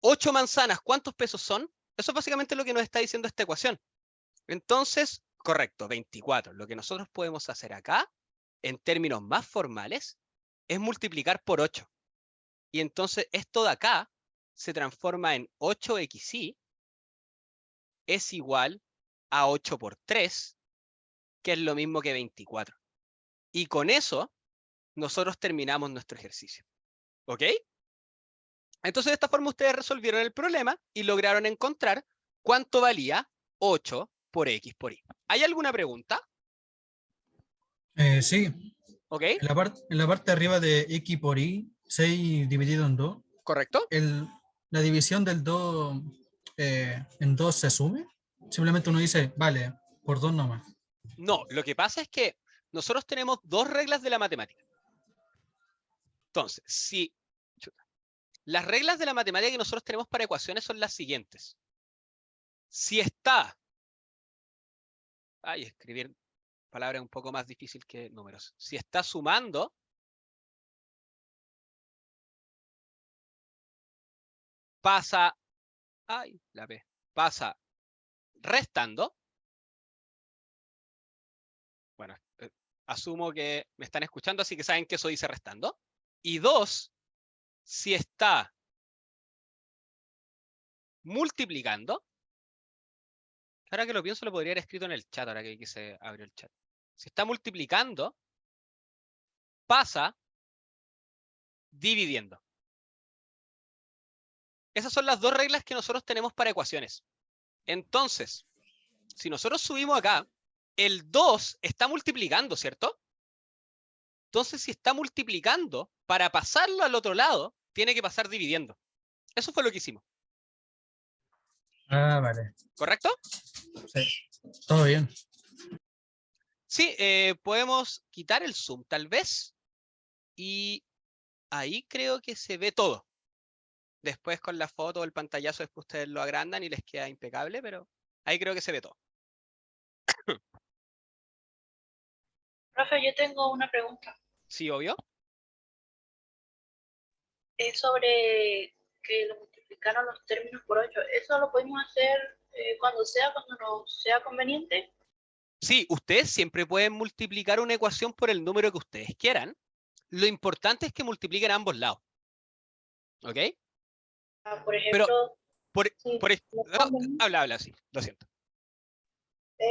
8 manzanas, ¿cuántos pesos son? Eso es básicamente lo que nos está diciendo esta ecuación. Entonces, correcto, 24. Lo que nosotros podemos hacer acá, en términos más formales, es multiplicar por 8. Y entonces esto de acá se transforma en 8xy es igual a 8 por 3, que es lo mismo que 24. Y con eso, nosotros terminamos nuestro ejercicio. ¿Ok? Entonces, de esta forma ustedes resolvieron el problema y lograron encontrar cuánto valía 8 por x por y. ¿Hay alguna pregunta? Sí, ¿Ok? en la parte de arriba de x por y, 6 dividido en 2, ¿Correcto? la división del 2 en 2 se asume. Simplemente uno dice, vale, por 2 nomás. No, lo que pasa es que nosotros tenemos dos reglas de la matemática. Entonces, si las reglas de la matemática que nosotros tenemos para ecuaciones son las siguientes. Si está... Ay, escribir palabras un poco más difícil que números. Si está sumando, pasa... Ay, la P. Pasa restando. Bueno, asumo que me están escuchando, así que saben que eso dice restando. Y 2, si está multiplicando. Ahora que lo pienso, lo podría haber escrito en el chat, ahora que se abrió el chat. Si está multiplicando, pasa dividiendo. Esas son las dos reglas que nosotros tenemos para ecuaciones. Entonces, si nosotros subimos acá, el 2 está multiplicando, ¿cierto? Entonces, si está multiplicando, para pasarlo al otro lado, tiene que pasar dividiendo. Eso fue lo que hicimos. Ah, vale. ¿Correcto? Sí, todo bien. Sí, podemos quitar el zoom, tal vez. Y ahí creo que se ve todo. Después con la foto o el pantallazo, después ustedes lo agrandan y les queda impecable, pero ahí creo que se ve todo. Profe, yo tengo una pregunta. Sí, obvio. Es sobre que lo multiplicaron los términos por 8. ¿Eso lo podemos hacer cuando nos sea conveniente? Sí, ustedes siempre pueden multiplicar una ecuación por el número que ustedes quieran. Lo importante es que multipliquen a ambos lados. ¿Ok? Por Pero, ejemplo, si no es conveniente, habla, sí, lo siento.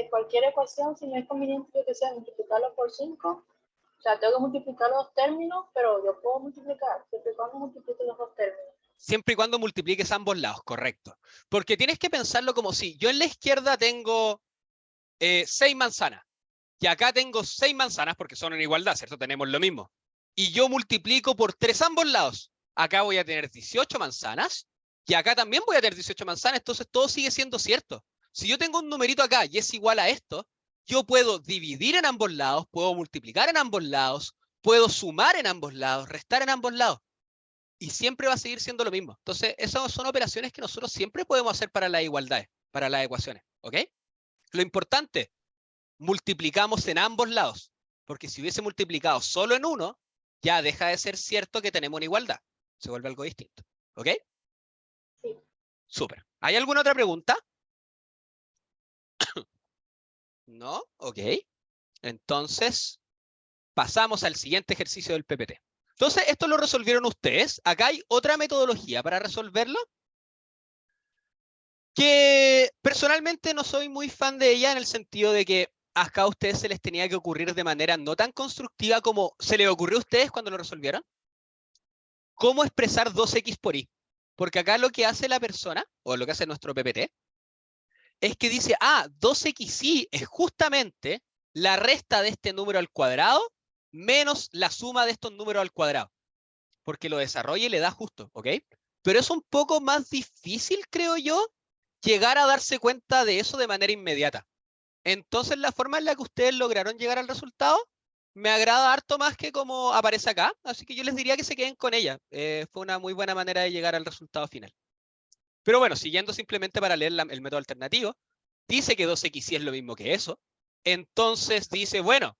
cualquier ecuación, si no es conveniente, yo que sea, multiplicarlo por 5, o sea, tengo que multiplicar los términos, pero yo puedo multiplicar, siempre y cuando multiplique los dos términos. Siempre y cuando multipliques ambos lados, correcto. Porque tienes que pensarlo como si yo en la izquierda tengo 6 manzanas. Y acá tengo 6 manzanas porque son en igualdad, ¿cierto? Tenemos lo mismo. Y yo multiplico por 3 ambos lados. Acá voy a tener 18 manzanas. Y acá también voy a tener 18 manzanas. Entonces todo sigue siendo cierto. Si yo tengo un numerito acá y es igual a esto, yo puedo dividir en ambos lados, puedo multiplicar en ambos lados, puedo sumar en ambos lados, restar en ambos lados. Y siempre va a seguir siendo lo mismo. Entonces, esas son operaciones que nosotros siempre podemos hacer para las igualdades, para las ecuaciones. ¿Ok? Lo importante, multiplicamos en ambos lados. Porque si hubiese multiplicado solo en uno, ya deja de ser cierto que tenemos una igualdad. Se vuelve algo distinto. ¿Ok? Sí. Súper. ¿Hay alguna otra pregunta? ¿No? Ok. Entonces, pasamos al siguiente ejercicio del PPT. Entonces, esto lo resolvieron ustedes. Acá hay otra metodología para resolverlo, que personalmente no soy muy fan de ella en el sentido de que acá a ustedes se les tenía que ocurrir de manera no tan constructiva como se les ocurrió a ustedes cuando lo resolvieron. ¿Cómo expresar 2x por y? Porque acá lo que hace la persona, o lo que hace nuestro PPT, es que dice, 2xy es justamente la resta de este número al cuadrado menos la suma de estos números al cuadrado. Porque lo desarrolla y le da justo, ¿ok? Pero es un poco más difícil, creo yo, llegar a darse cuenta de eso de manera inmediata. Entonces, la forma en la que ustedes lograron llegar al resultado me agrada harto más que como aparece acá, así que yo les diría que se queden con ella. Fue una muy buena manera de llegar al resultado final. Pero bueno, siguiendo simplemente para leer el método alternativo, dice que 2xy es lo mismo que eso. Entonces dice, bueno,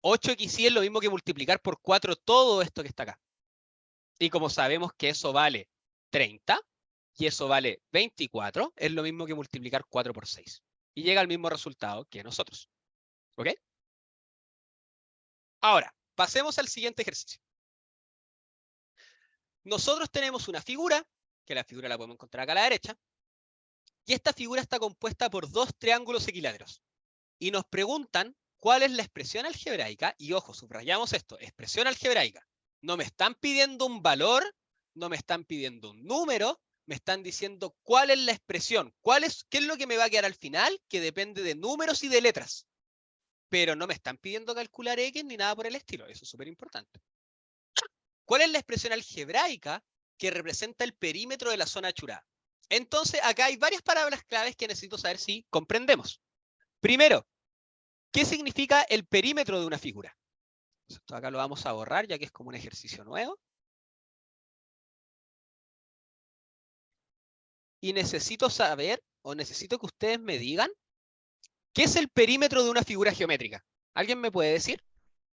8xy es lo mismo que multiplicar por 4 todo esto que está acá. Y como sabemos que eso vale 30, y eso vale 24, es lo mismo que multiplicar 4 por 6. Y llega al mismo resultado que nosotros. ¿Ok? Ahora, pasemos al siguiente ejercicio. Nosotros tenemos una figura, que la figura la podemos encontrar acá a la derecha, y esta figura está compuesta por dos triángulos equiláteros. Y nos preguntan cuál es la expresión algebraica, y ojo, subrayamos esto, expresión algebraica. No me están pidiendo un valor, no me están pidiendo un número, me están diciendo cuál es la expresión, qué es lo que me va a quedar al final, que depende de números y de letras. Pero no me están pidiendo calcular X ni nada por el estilo, eso es súper importante. ¿Cuál es la expresión algebraica que representa el perímetro de la zona achurada? Entonces, acá hay varias palabras claves que necesito saber si comprendemos. Primero, ¿qué significa el perímetro de una figura? Esto acá lo vamos a borrar ya que es como un ejercicio nuevo. Y necesito saber, o necesito que ustedes me digan, ¿qué es el perímetro de una figura geométrica? ¿Alguien me puede decir?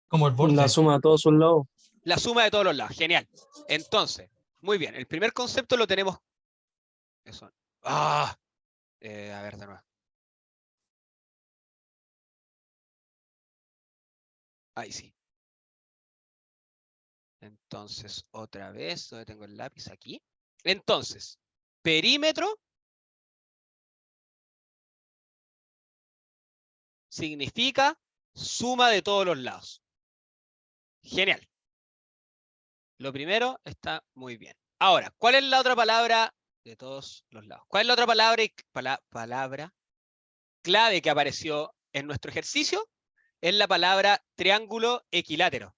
Como el borde. La suma de todos sus lados. La suma de todos los lados. Genial. Entonces, muy bien. El primer concepto lo tenemos. Eso. A ver, de nuevo. Ahí sí. Entonces, otra vez, ¿dónde tengo el lápiz? Aquí. Entonces, perímetro significa suma de todos los lados. Genial. Lo primero está muy bien. Ahora, ¿cuál es la otra palabra de todos los lados? ¿Cuál es la otra palabra clave que apareció en nuestro ejercicio? Es la palabra triángulo equilátero.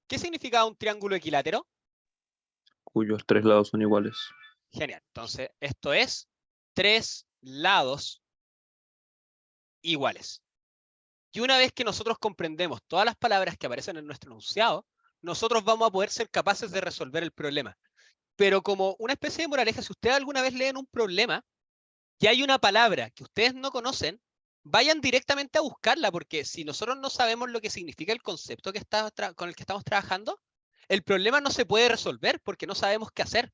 ¿Qué significa un triángulo equilátero? Cuyos tres lados son iguales. Genial. Entonces, esto es 3 lados iguales. Y una vez que nosotros comprendemos todas las palabras que aparecen en nuestro enunciado, nosotros vamos a poder ser capaces de resolver el problema. Pero como una especie de moraleja, si ustedes alguna vez leen un problema y hay una palabra que ustedes no conocen, vayan directamente a buscarla, porque si nosotros no sabemos lo que significa el concepto que con el que estamos trabajando, el problema no se puede resolver porque no sabemos qué hacer.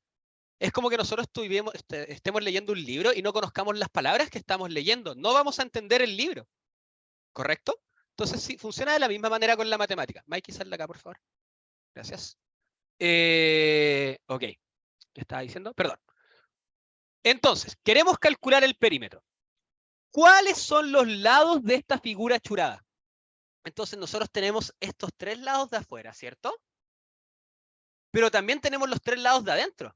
Es como que nosotros estemos leyendo un libro y no conozcamos las palabras que estamos leyendo. No vamos a entender el libro. ¿Correcto? Entonces sí, funciona de la misma manera con la matemática. Mikey, sal de acá, por favor. Gracias. Ok. ¿Qué estaba diciendo? Perdón. Entonces, queremos calcular el perímetro. ¿Cuáles son los lados de esta figura achurada? Entonces nosotros tenemos estos 3 lados de afuera, ¿cierto? Pero también tenemos los 3 lados de adentro.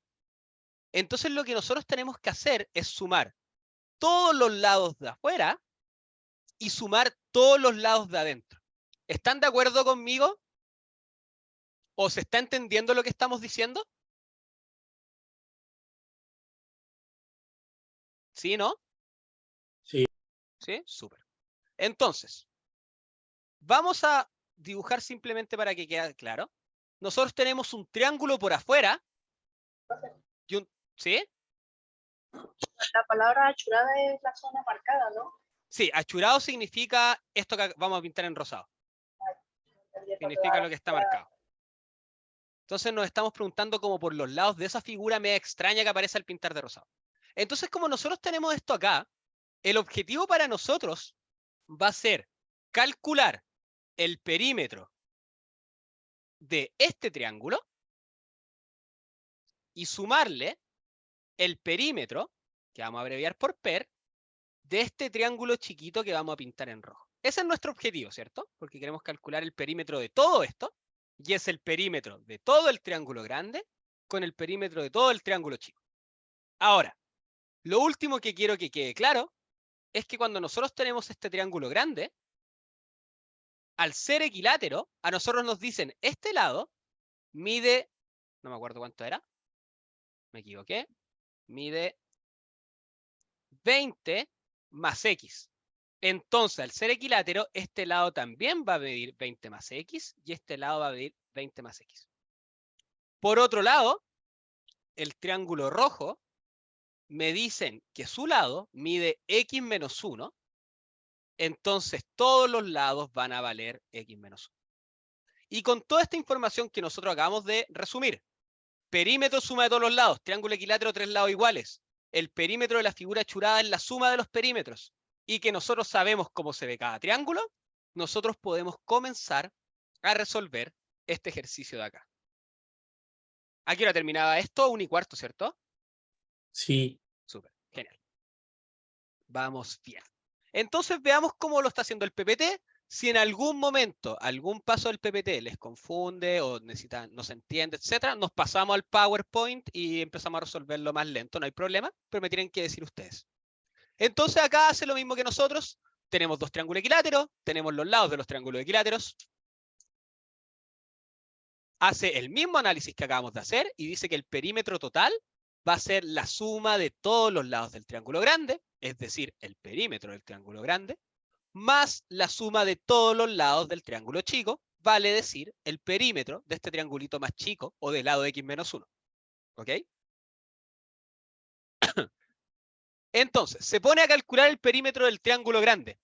Entonces lo que nosotros tenemos que hacer es sumar todos los lados de afuera y sumar todos los lados de adentro. ¿Están de acuerdo conmigo? ¿O se está entendiendo lo que estamos diciendo? ¿Sí, no? Sí. ¿Sí? Súper. Entonces, vamos a dibujar simplemente para que quede claro. Nosotros tenemos un triángulo por afuera y un... ¿Sí? La palabra achurada es la zona marcada, ¿no? Sí, achurado significa esto que vamos a pintar en rosado. Significa lo que está marcado. Entonces nos estamos preguntando como por los lados de esa figura media extraña que aparece al pintar de rosado. Entonces, como nosotros tenemos esto acá, el objetivo para nosotros va a ser calcular el perímetro de este triángulo y sumarle el perímetro, que vamos a abreviar por per, de este triángulo chiquito que vamos a pintar en rojo. Ese es nuestro objetivo, ¿cierto? Porque queremos calcular el perímetro de todo esto, y es el perímetro de todo el triángulo grande con el perímetro de todo el triángulo chico. Ahora, lo último que quiero que quede claro es que cuando nosotros tenemos este triángulo grande, al ser equilátero, a nosotros nos dicen, este lado mide, no me acuerdo cuánto era, me equivoqué, mide 20 más x. Entonces, al ser equilátero, este lado también va a medir 20 más x y este lado va a medir 20 más x. Por otro lado, el triángulo rojo me dicen que su lado mide x menos 1, entonces todos los lados van a valer x menos 1. Y con toda esta información que nosotros acabamos de resumir, Perímetro, suma de todos los lados. Triángulo equilátero, 3 lados iguales. El perímetro de la figura achurada es la suma de los perímetros. Y que nosotros sabemos cómo se ve cada triángulo, nosotros podemos comenzar a resolver este ejercicio de acá. ¿A qué hora terminaba esto? 1:15, ¿cierto? Sí. Súper, genial. Vamos bien. Entonces veamos cómo lo está haciendo el PPT. Si en algún momento, algún paso del PPT les confunde o necesitan, no se entiende, etcétera, nos pasamos al PowerPoint y empezamos a resolverlo más lento, no hay problema, pero me tienen que decir ustedes. Entonces acá hace lo mismo que nosotros. Tenemos dos triángulos equiláteros, tenemos los lados de los triángulos equiláteros. Hace el mismo análisis que acabamos de hacer y dice que el perímetro total va a ser la suma de todos los lados del triángulo grande, es decir, el perímetro del triángulo grande, más la suma de todos los lados del triángulo chico, vale decir, el perímetro de este triangulito más chico o del lado x menos 1. ¿Ok? Entonces, se pone a calcular el perímetro del triángulo grande.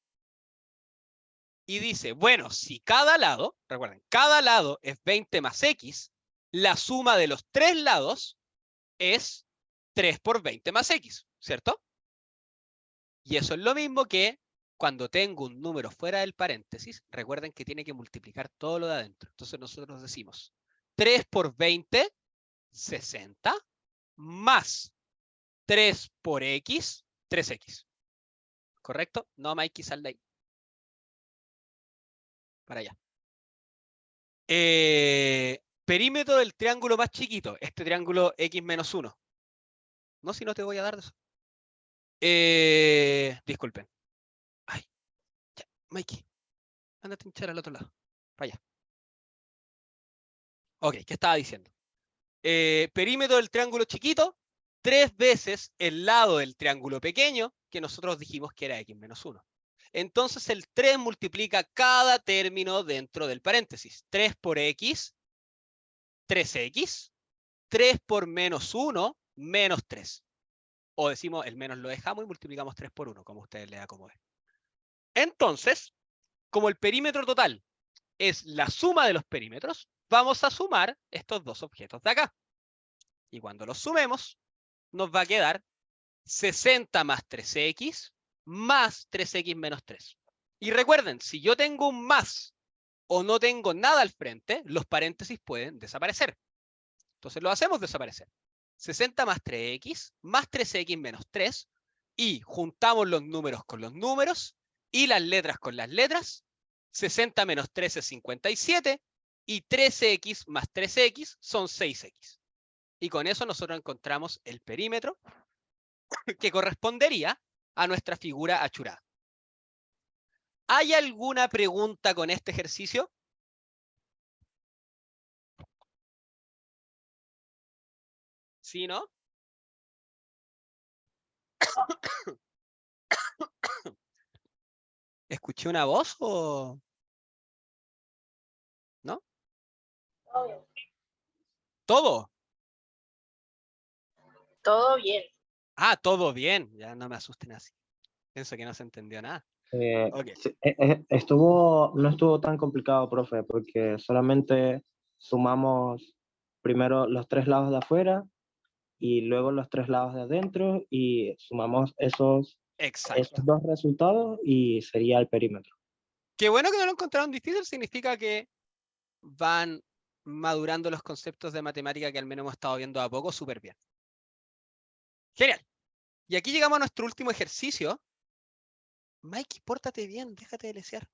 Y dice, bueno, si cada lado, recuerden, cada lado es 20 más x, la suma de los tres lados es 3 por 20 más x, ¿cierto? Y eso es lo mismo que cuando tengo un número fuera del paréntesis, recuerden que tiene que multiplicar todo lo de adentro. Entonces nosotros decimos 3 por 20, 60, más 3 por x, 3x. ¿Correcto? No más x, sal de ahí. Para allá. Perímetro del triángulo más chiquito, este triángulo x menos 1. No, si no te voy a dar de eso. Disculpen. Ay, ya, Mikey. Anda a hinchar al otro lado. Para allá. Ok, ¿qué estaba diciendo? Perímetro del triángulo chiquito, 3 veces el lado del triángulo pequeño, que nosotros dijimos que era x menos 1. Entonces el 3 multiplica cada término dentro del paréntesis. 3 por x, 3x. 3 por menos 1, menos 3. O decimos, el menos lo dejamos y multiplicamos 3 por 1, como ustedes les acomode. Entonces, como el perímetro total es la suma de los perímetros, vamos a sumar estos dos objetos de acá. Y cuando los sumemos, nos va a quedar 60 más 3x más 3x menos 3. Y recuerden, si yo tengo un más o no tengo nada al frente, los paréntesis pueden desaparecer. Entonces lo hacemos desaparecer. 60 más 3x más 3x menos 3 y juntamos los números con los números y las letras con las letras. 60 menos 3 es 57 y 13x más 3x son 6x. Y con eso nosotros encontramos el perímetro que correspondería a nuestra figura achurada. ¿Hay alguna pregunta con este ejercicio? ¿Sí, no? ¿Escuché una voz o no? Todo bien. ¿Todo? Todo bien. Ah, todo bien. Ya no me asusten así. Pienso que no se entendió nada. Ok. Sí, no estuvo tan complicado, profe, porque solamente sumamos primero los tres lados de afuera y luego los tres lados de adentro y sumamos esos Exacto. dos resultados y sería el perímetro. Qué bueno que no lo encontraron difícil, significa que van madurando los conceptos de matemática que al menos hemos estado viendo a poco súper bien. Genial. Y aquí llegamos a nuestro último ejercicio. Mikey, pórtate bien, déjate de lesear.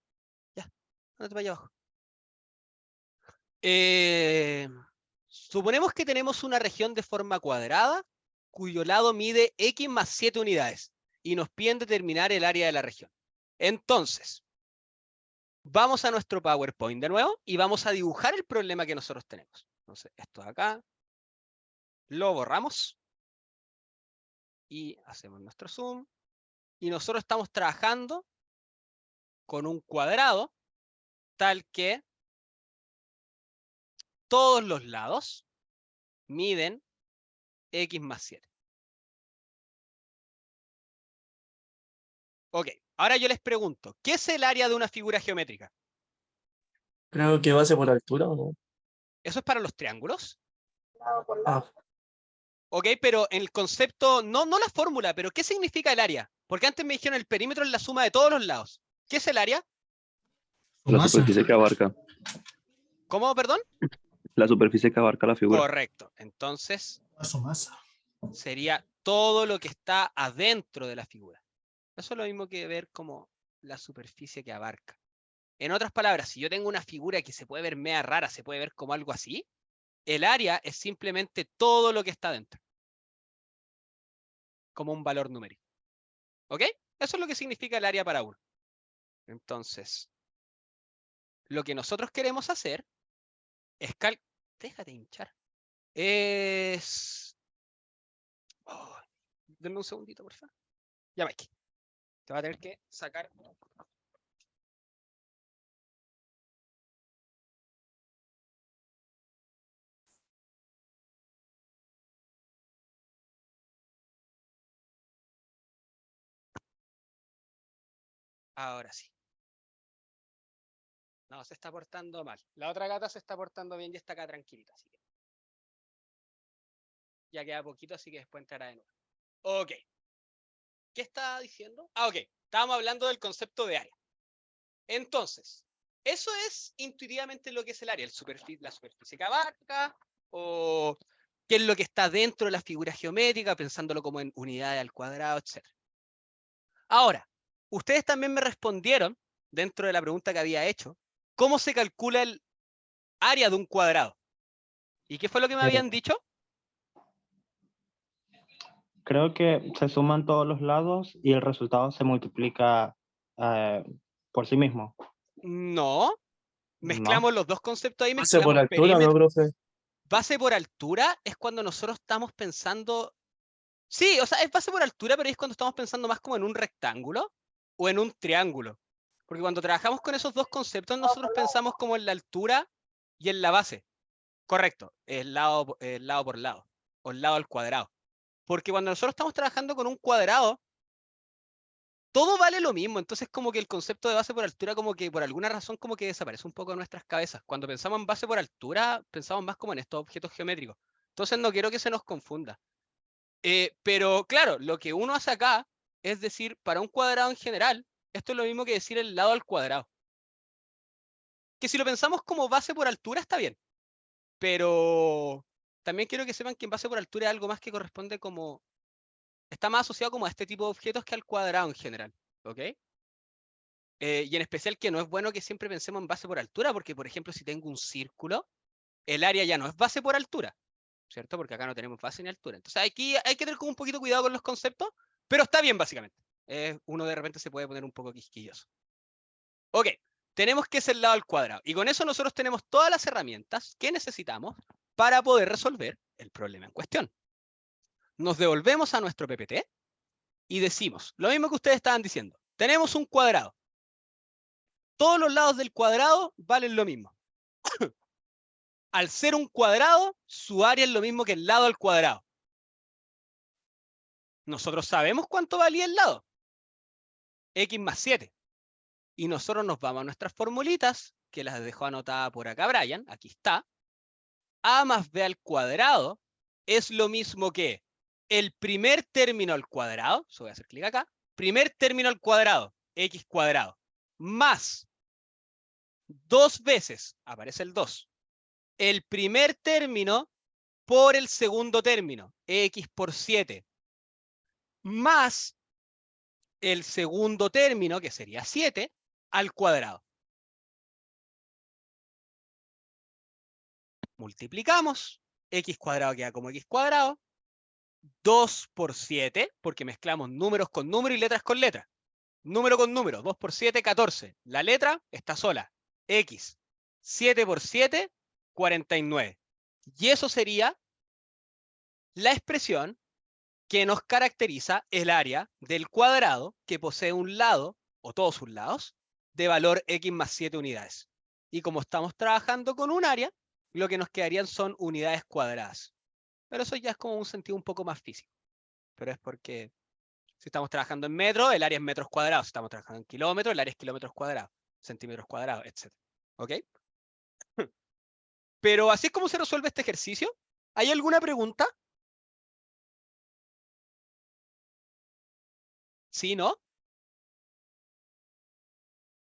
Ya, ándate para allá abajo. Suponemos que tenemos una región de forma cuadrada cuyo lado mide x más 7 unidades y nos piden determinar el área de la región. Entonces, vamos a nuestro PowerPoint de nuevo y vamos a dibujar el problema que nosotros tenemos. Entonces, esto de acá, lo borramos y hacemos nuestro zoom. Y nosotros estamos trabajando con un cuadrado tal que todos los lados miden x más 7. Ok, ahora yo les pregunto, ¿qué es el área de una figura geométrica? Creo que base por altura, ¿o no? ¿Eso es para los triángulos? lado por lado. Ok, pero en el concepto, no la fórmula, pero ¿qué significa el área? Porque antes me dijeron el perímetro es la suma de todos los lados. ¿Qué es el área? Su La masa. superficie que abarca. ¿Cómo, perdón? La superficie que abarca la figura. Correcto. Entonces, Su masa. sería todo lo que está adentro de la figura. Eso es lo mismo que ver como la superficie que abarca. En otras palabras, si yo tengo una figura que se puede ver media rara, se puede ver como algo así, el área es simplemente todo lo que está dentro. Como un valor numérico. ¿Ok? Eso es lo que significa el área para uno. Entonces, lo que nosotros queremos hacer es déjate hinchar. Es... Oh, denme un segundito, por favor. Ya, Mike. Te va a tener que sacar... Ahora sí. No, se está portando mal. La otra gata se está portando bien y está acá tranquilita. Así que... Ya queda poquito, así que después entrará de nuevo. Ok. ¿Qué estaba diciendo? Ok. Estábamos hablando del concepto de área. Entonces, eso es intuitivamente lo que es el área. La superficie que abarca, o qué es lo que está dentro de la figura geométrica, pensándolo como en unidades al cuadrado, etc. Ahora, ustedes también me respondieron, dentro de la pregunta que había hecho, ¿cómo se calcula el área de un cuadrado? ¿Y qué fue lo que me habían dicho? Creo que se suman todos los lados y el resultado se multiplica por sí mismo, No. ¿no? Mezclamos los dos conceptos ahí, Base por mezclamos altura, ¿no, perímetro. profe? Base por altura es cuando nosotros estamos pensando... Sí, o sea, es base por altura, pero es cuando estamos pensando más como en un rectángulo o en un triángulo. Porque cuando trabajamos con esos dos conceptos, nosotros pensamos como en la altura y en la base. Correcto, el lado por lado, o el lado al cuadrado. Porque cuando nosotros estamos trabajando con un cuadrado, todo vale lo mismo. Entonces como que el concepto de base por altura como que por alguna razón como que desaparece un poco de nuestras cabezas. Cuando pensamos en base por altura, pensamos más como en estos objetos geométricos. Entonces no quiero que se nos confunda. Pero claro, lo que uno hace acá es decir, para un cuadrado en general, esto es lo mismo que decir el lado al cuadrado. Que si lo pensamos como base por altura está bien. Pero también quiero que sepan que en base por altura es algo más que corresponde como... Está más asociado como a este tipo de objetos que al cuadrado en general. ¿Ok? Y en especial que no es bueno que siempre pensemos en base por altura, porque por ejemplo si tengo un círculo, el área ya no es base por altura, ¿cierto? Porque acá no tenemos base ni altura. Entonces aquí hay que tener como un poquito cuidado con los conceptos, pero está bien básicamente. Uno de repente se puede poner un poco quisquilloso. Ok, tenemos que es el lado al cuadrado. Y con eso nosotros tenemos todas las herramientas que necesitamos para poder resolver el problema en cuestión. Nos devolvemos a nuestro PPT y decimos lo mismo que ustedes estaban diciendo. Tenemos un cuadrado. Todos los lados del cuadrado valen lo mismo. Al ser un cuadrado, su área es lo mismo que el lado al cuadrado. Nosotros sabemos cuánto valía el lado. X más 7. Y nosotros nos vamos a nuestras formulitas, que las dejó anotada por acá Brian. Aquí está. A más B al cuadrado es lo mismo que el primer término al cuadrado. Voy a hacer clic acá. Primer término al cuadrado, X cuadrado. Más 2 veces, aparece el 2. El primer término por el segundo término, X por 7, más el segundo término, que sería 7, al cuadrado. Multiplicamos, X cuadrado queda como X cuadrado, 2 por 7, porque mezclamos números con número y letras con letra. Número con número, 2 por 7, 14. La letra está sola, X. 7 por 7, 49. Y eso sería la expresión que nos caracteriza el área del cuadrado que posee un lado, o todos sus lados, de valor X más 7 unidades. Y como estamos trabajando con un área, lo que nos quedarían son unidades cuadradas. Pero eso ya es como un sentido un poco más físico. Pero es porque si estamos trabajando en metros, el área es metros cuadrados. Si estamos trabajando en kilómetros, el área es kilómetros cuadrados, centímetros cuadrados, etc. ¿Ok? Pero así es como se resuelve este ejercicio. ¿Hay alguna pregunta? ¿Sí, no?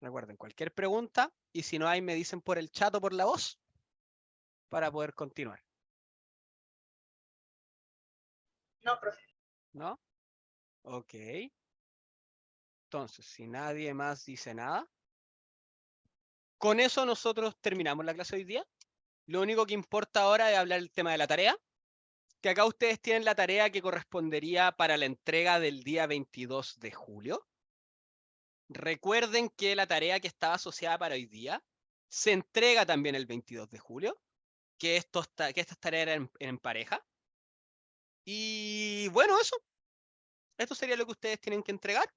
Recuerden, cualquier pregunta, y si no hay, me dicen por el chat o por la voz, para poder continuar. No, profe. ¿No? Ok. Entonces, si nadie más dice nada, con eso nosotros terminamos la clase de hoy día. Lo único que importa ahora es hablar del tema de la tarea, que acá ustedes tienen la tarea que correspondería para la entrega del día 22 de julio. Recuerden que la tarea que estaba asociada para hoy día se entrega también el 22 de julio, que estas tareas eran en pareja. Y bueno, eso. Esto sería lo que ustedes tienen que entregar.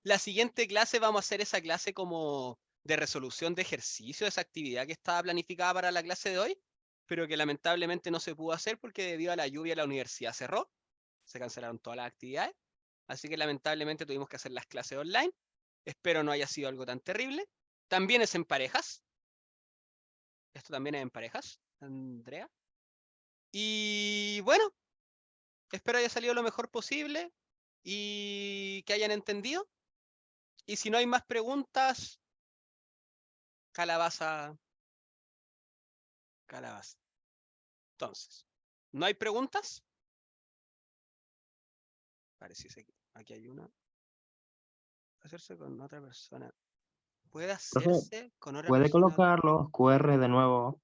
La siguiente clase vamos a hacer esa clase como de resolución de ejercicio, esa actividad que estaba planificada para la clase de hoy, pero que lamentablemente no se pudo hacer porque debido a la lluvia la universidad cerró, se cancelaron todas las actividades, así que lamentablemente tuvimos que hacer las clases online. Espero no haya sido algo tan terrible. También es en parejas. Esto también es en parejas, Andrea. Y bueno, espero haya salido lo mejor posible y que hayan entendido. Y si no hay más preguntas, calabaza, calabaza. Entonces, ¿no hay preguntas? Parece que aquí hay una. Hacerse con otra persona. ¿Puede Profe, hacerse con otra ¿puede persona? colocar los QR de nuevo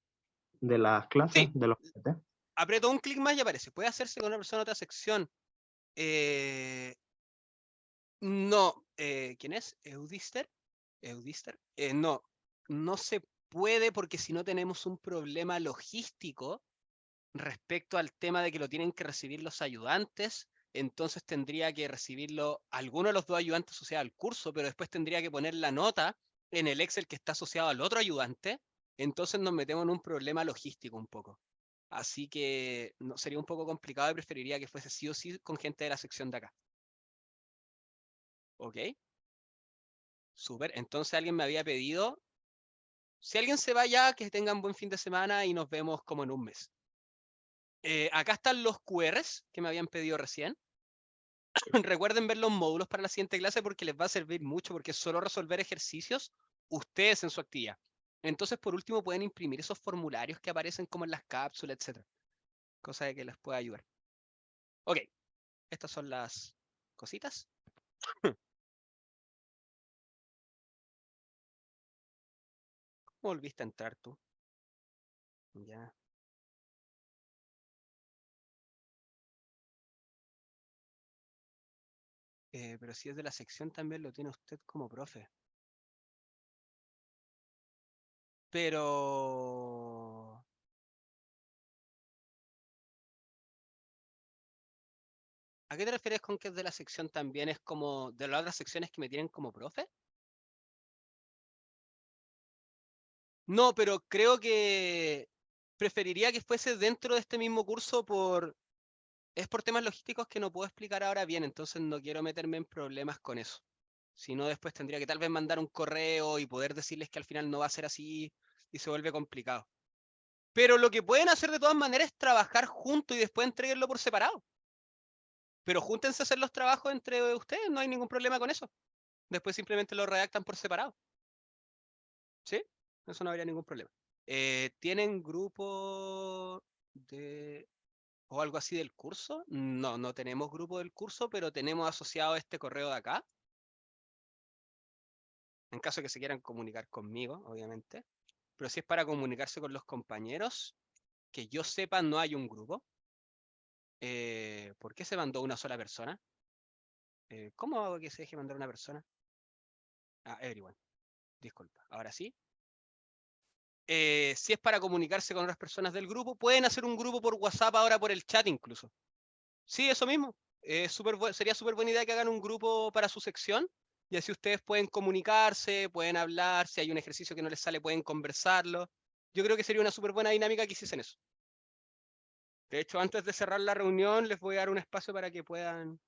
de las clases, Sí, de los PPT? aprieto un clic más y aparece. ¿Puede hacerse con una persona en otra sección? No. ¿Quién es? ¿Eudister? ¿Eudister? No, no se puede porque si no tenemos un problema logístico respecto al tema de que lo tienen que recibir los ayudantes, entonces tendría que recibirlo alguno de los dos ayudantes asociados al curso, pero después tendría que poner la nota en el Excel que está asociado al otro ayudante, entonces nos metemos en un problema logístico un poco. Así que no, sería un poco complicado y preferiría que fuese sí o sí con gente de la sección de acá. ¿Ok? Súper. Entonces alguien me había pedido, si alguien se va ya, que tengan buen fin de semana y nos vemos como en un mes. Acá están los QRs que me habían pedido recién. Recuerden ver los módulos para la siguiente clase porque les va a servir mucho porque es solo resolver ejercicios ustedes en su actividad. Entonces, por último, pueden imprimir esos formularios que aparecen como en las cápsulas, etcétera. Cosa de que les pueda ayudar. Ok, estas son las cositas. ¿Cómo volviste a entrar tú? Ya. Pero si es de la sección también lo tiene usted como profe. Pero... ¿A qué te refieres con que es de la sección también? ¿Es como de las otras secciones que me tienen como profe? No, pero creo que preferiría que fuese dentro de este mismo curso por... Es por temas logísticos que no puedo explicar ahora bien, entonces no quiero meterme en problemas con eso. Si no, después tendría que tal vez mandar un correo y poder decirles que al final no va a ser así y se vuelve complicado. Pero lo que pueden hacer de todas maneras es trabajar juntos y después entreguenlo por separado. Pero júntense a hacer los trabajos entre ustedes, no hay ningún problema con eso. Después simplemente lo redactan por separado. ¿Sí? Eso no habría ningún problema. ¿Tienen grupo de o algo así del curso? No, no tenemos grupo del curso, pero tenemos asociado este correo de acá. En caso de que se quieran comunicar conmigo, obviamente. Pero si es para comunicarse con los compañeros, que yo sepa, no hay un grupo. ¿Por qué se mandó una sola persona? ¿Cómo hago que se deje mandar una persona? Ah, everyone. Disculpa. Ahora sí. Si es para comunicarse con otras personas del grupo, pueden hacer un grupo por WhatsApp ahora por el chat incluso. Sí, eso mismo. Sería súper buena idea que hagan un grupo para su sección y así ustedes pueden comunicarse, pueden hablar, si hay un ejercicio que no les sale pueden conversarlo. Yo creo que sería una súper buena dinámica que hiciesen eso. De hecho, antes de cerrar la reunión les voy a dar un espacio para que puedan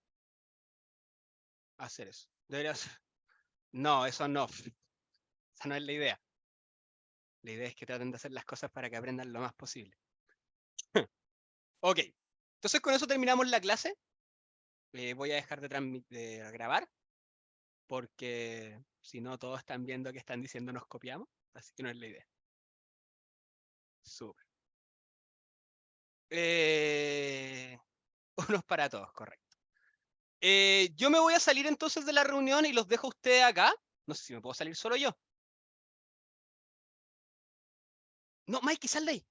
hacer eso. Debería ser... No, eso no. Esa no es la idea. La idea es que traten de hacer las cosas para que aprendan lo más posible. Ok. Entonces con eso terminamos la clase. Voy a dejar de grabar. Porque si no, todos están viendo que están diciendo nos copiamos. Así que no es la idea. Súper. Unos para todos, correcto. Yo me voy a salir entonces de la reunión y los dejo a ustedes acá. No sé si me puedo salir solo yo. No, Mikey, sal de ahí.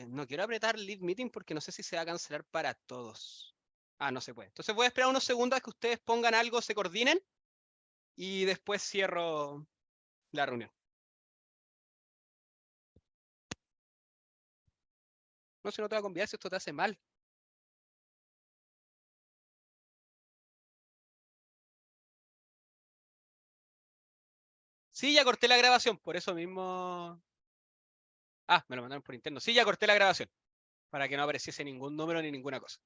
No quiero apretar Leave Meeting porque no sé si se va a cancelar para todos. Ah, no se puede. Entonces voy a esperar unos segundos a que ustedes pongan algo, se coordinen. Y después cierro la reunión. No, si no te va a convidar, si esto te hace mal. Sí, ya corté la grabación, por eso mismo. Ah, me lo mandaron por interno. Sí, ya corté la grabación. Para que no apareciese ningún número ni ninguna cosa.